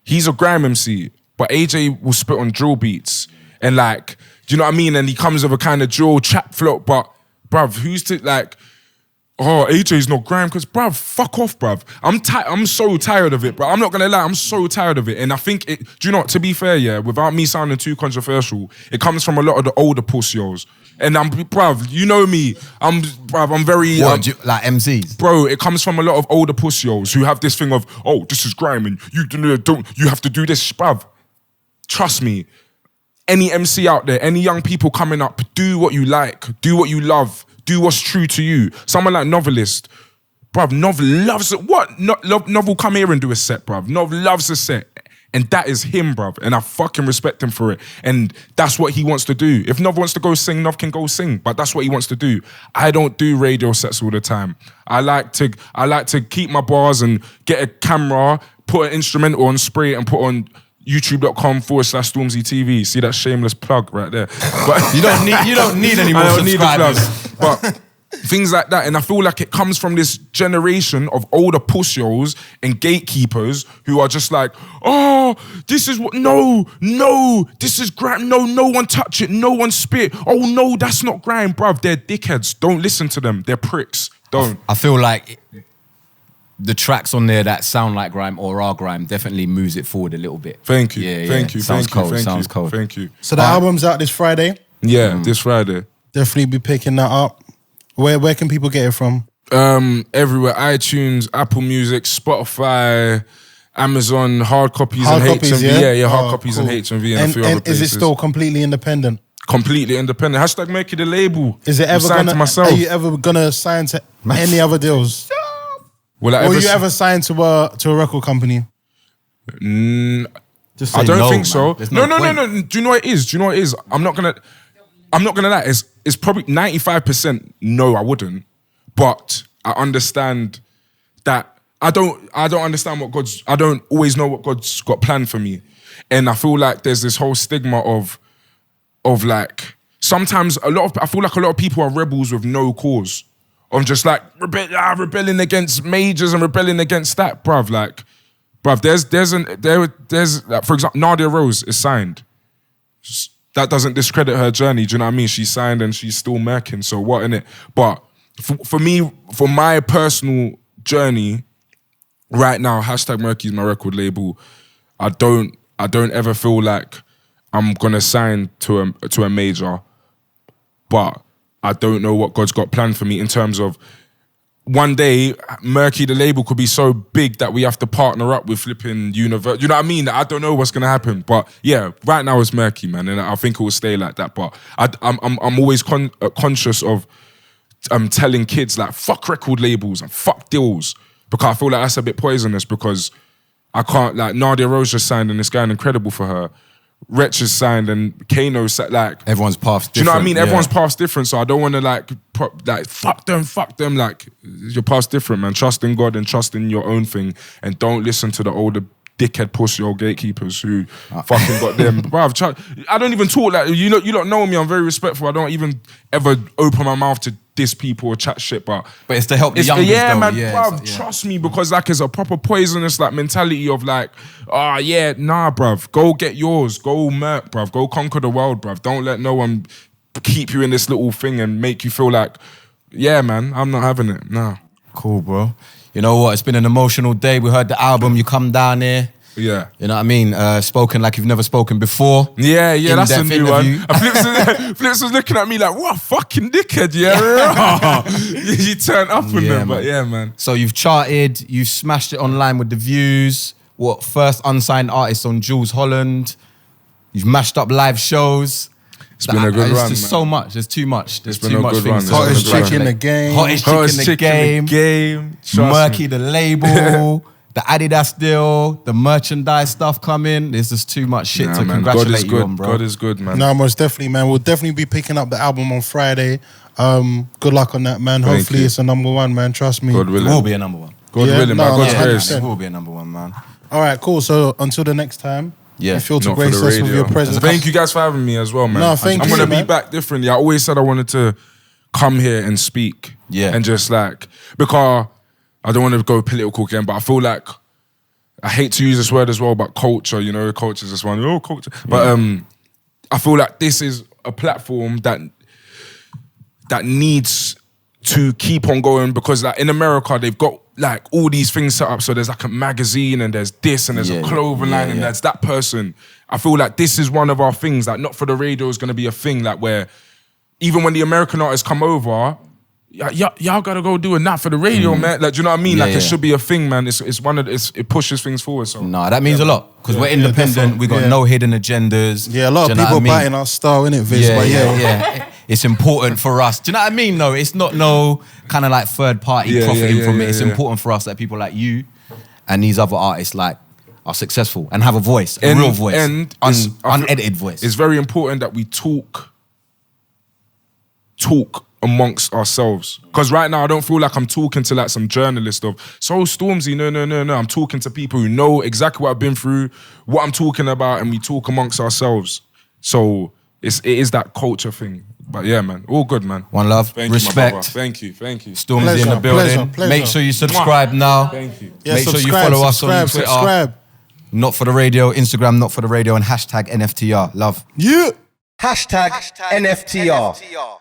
He's a grime MC, but AJ will spit on drill beats. And like, Do you know what I mean? And he comes with a kind of drill trap flow, but bruv, who's to like, oh, AJ's not grime, because bruv, fuck off, bruv. I'm so tired of it, bro. I'm not gonna lie, I'm so tired of it. And I think do you know what, to be fair, yeah, without me sounding too controversial, it comes from a lot of the older pussios. And bruv, you know me, I'm very... like MCs? Bro, it comes from a lot of older pussios who have this thing of, oh, this is grime and you have to do this, bruv. Trust me, any MC out there, any young people coming up, do what you like, do what you love, do what's true to you. Someone like Novelist, bruv, Nov loves it. What? Nov will come here and do a set, bruv. Nov loves a set. And that is him, bruv. And I fucking respect him for it. And that's what he wants to do. If Nov wants to go sing, Nov can go sing. But that's what he wants to do. I don't do radio sets all the time. I like to keep my bars and get a camera, put an instrumental on, spray it and put on youtube.com/Stormzy TV. See that shameless plug right there. But you don't need any more subscribers. But things like that. And I feel like it comes from this generation of older pussios and gatekeepers who are just like, oh, this is what, no, this is grime. No one touch it. No one spit. Oh no, that's not grime, bruv. They're dickheads. Don't listen to them. They're pricks. Don't. I feel like the tracks on there that sound like grime or are grime definitely moves it forward a little bit. Thank you. Yeah, Thank you. Sounds cold. Thank you. So the album's out this Friday? Yeah, this Friday. Definitely be picking that up. Where can people get it from? Everywhere. iTunes, Apple Music, Spotify, Amazon, hard copies and HMV. Yeah, hard copies and HMV and a few other places. Is it still completely independent? Completely independent. # Murky the label. Is it ever gonna? Are you ever gonna sign to any other deals? Will you ever sign to a record company? Just I don't think so. No. Do you know what it is? I'm not gonna lie. It's probably 95% no, I wouldn't. But I understand that I don't understand I don't always know what God's got planned for me. And I feel like there's this whole stigma of like, sometimes I feel like a lot of people are rebels with no cause. Of just like rebelling against majors and rebelling against that, bruv. Like, bruv, there's like, for example, Nadia Rose is signed. That doesn't discredit her journey. Do you know what I mean? She's signed and she's still murking. So what, innit? But for me, for my personal journey, right now, # Murky is my record label. I don't ever feel like I'm gonna sign to a major, but I don't know what God's got planned for me in terms of one day, Murky the label could be so big that we have to partner up with flipping Universe. You know what I mean? I don't know what's gonna happen, but yeah, right now it's Murky, man, and I think it will stay like that. But I'm always conscious of telling kids like fuck record labels and fuck deals, because I feel like that's a bit poisonous, because I can't, like, Nadia Rose just signed and it's going incredible for her. Wretch is signed and Kano said, like, everyone's path's different. Do you know what I mean? Everyone's path's different, so I don't want to like fuck them. Like, your path's different, man. Trust in God and trust in your own thing, and don't listen to the older dickhead pussy old gatekeepers who fucking got them. Bruv, I don't even talk like you don't know me. I'm very respectful. I don't even ever open my mouth to diss people or chat shit, but it's to help the youngsters. Yeah, though. Man, bruv, trust me, because like it's a proper poisonous like mentality of like, nah, bruv, go get yours, go murk, bruv, go conquer the world, bruv. Don't let no one keep you in this little thing and make you feel like, yeah, man, I'm not having it. Nah. Cool, bro. You know what? It's been an emotional day. We heard the album. You come down here. Yeah. You know what I mean? Spoken like you've never spoken before. Yeah, that's a new interview. One. Flips was looking at me like, what a fucking dickhead, yeah? You turned up on them, man. But yeah, man. So you've charted, you've smashed it online with the views. First unsigned artist on Jules Holland. You've mashed up live shows. It's been a good run, There's so much. There's too much. There's too much things. Hottest chick in the game. Hottest chick in the game. Murky the label. The Adidas deal, the merchandise stuff coming. There's just too much shit to congratulate you on, bro. God is good, man. No, most definitely, man. We'll definitely be picking up the album on Friday. Good luck on that, man. Hopefully it's a #1, man. Trust me. God willing. It will be a #1. God willing, man. God's grace. It will be a #1, man. All right, cool. So until the next time, you feel to Not grace us with your presence. Thank you guys for having me as well, man. No, thank I'm you, going to man. be back differently. I always said I wanted to come here and speak. Yeah. And just like, because I don't want to go political again, but I feel like, I hate to use this word as well, but culture, culture is just one, culture. But I feel like this is a platform that needs to keep on going, because like in America they've got like all these things set up. So there's like a magazine and there's this and there's a clothing line and there's that person. I feel like this is one of our things. Like Not For The Radio is going to be a thing, like where even when the American artists come over, y'all gotta go do a Not For The Radio, man. Like, do you know what I mean? Like, it should be a thing, man. It pushes things forward. So no, that means a lot, because we're independent. We got no hidden agendas. Yeah, a lot of people biting our style, innit, Viz? Yeah. It's important for us. Do you know what I mean? No, it's not no kind of like third party profiting from it. It's important for us that people like you and these other artists like are successful and have a voice, a real voice, and unedited voice. It's very important that we talk amongst ourselves. Because right now I don't feel like I'm talking to like some journalist of, so Stormzy, no. I'm talking to people who know exactly what I've been through, what I'm talking about, and we talk amongst ourselves. So it is that culture thing. But yeah, man, all good, man. One love, respect. You, thank you. Stormzy in the building. Pleasure. Make sure you subscribe now. Thank you. Yeah, Make sure you follow us on Twitter. Subscribe. Not For The Radio, Instagram Not For The Radio, and hashtag NFTR. Love. Yeah. Hashtag NFTR.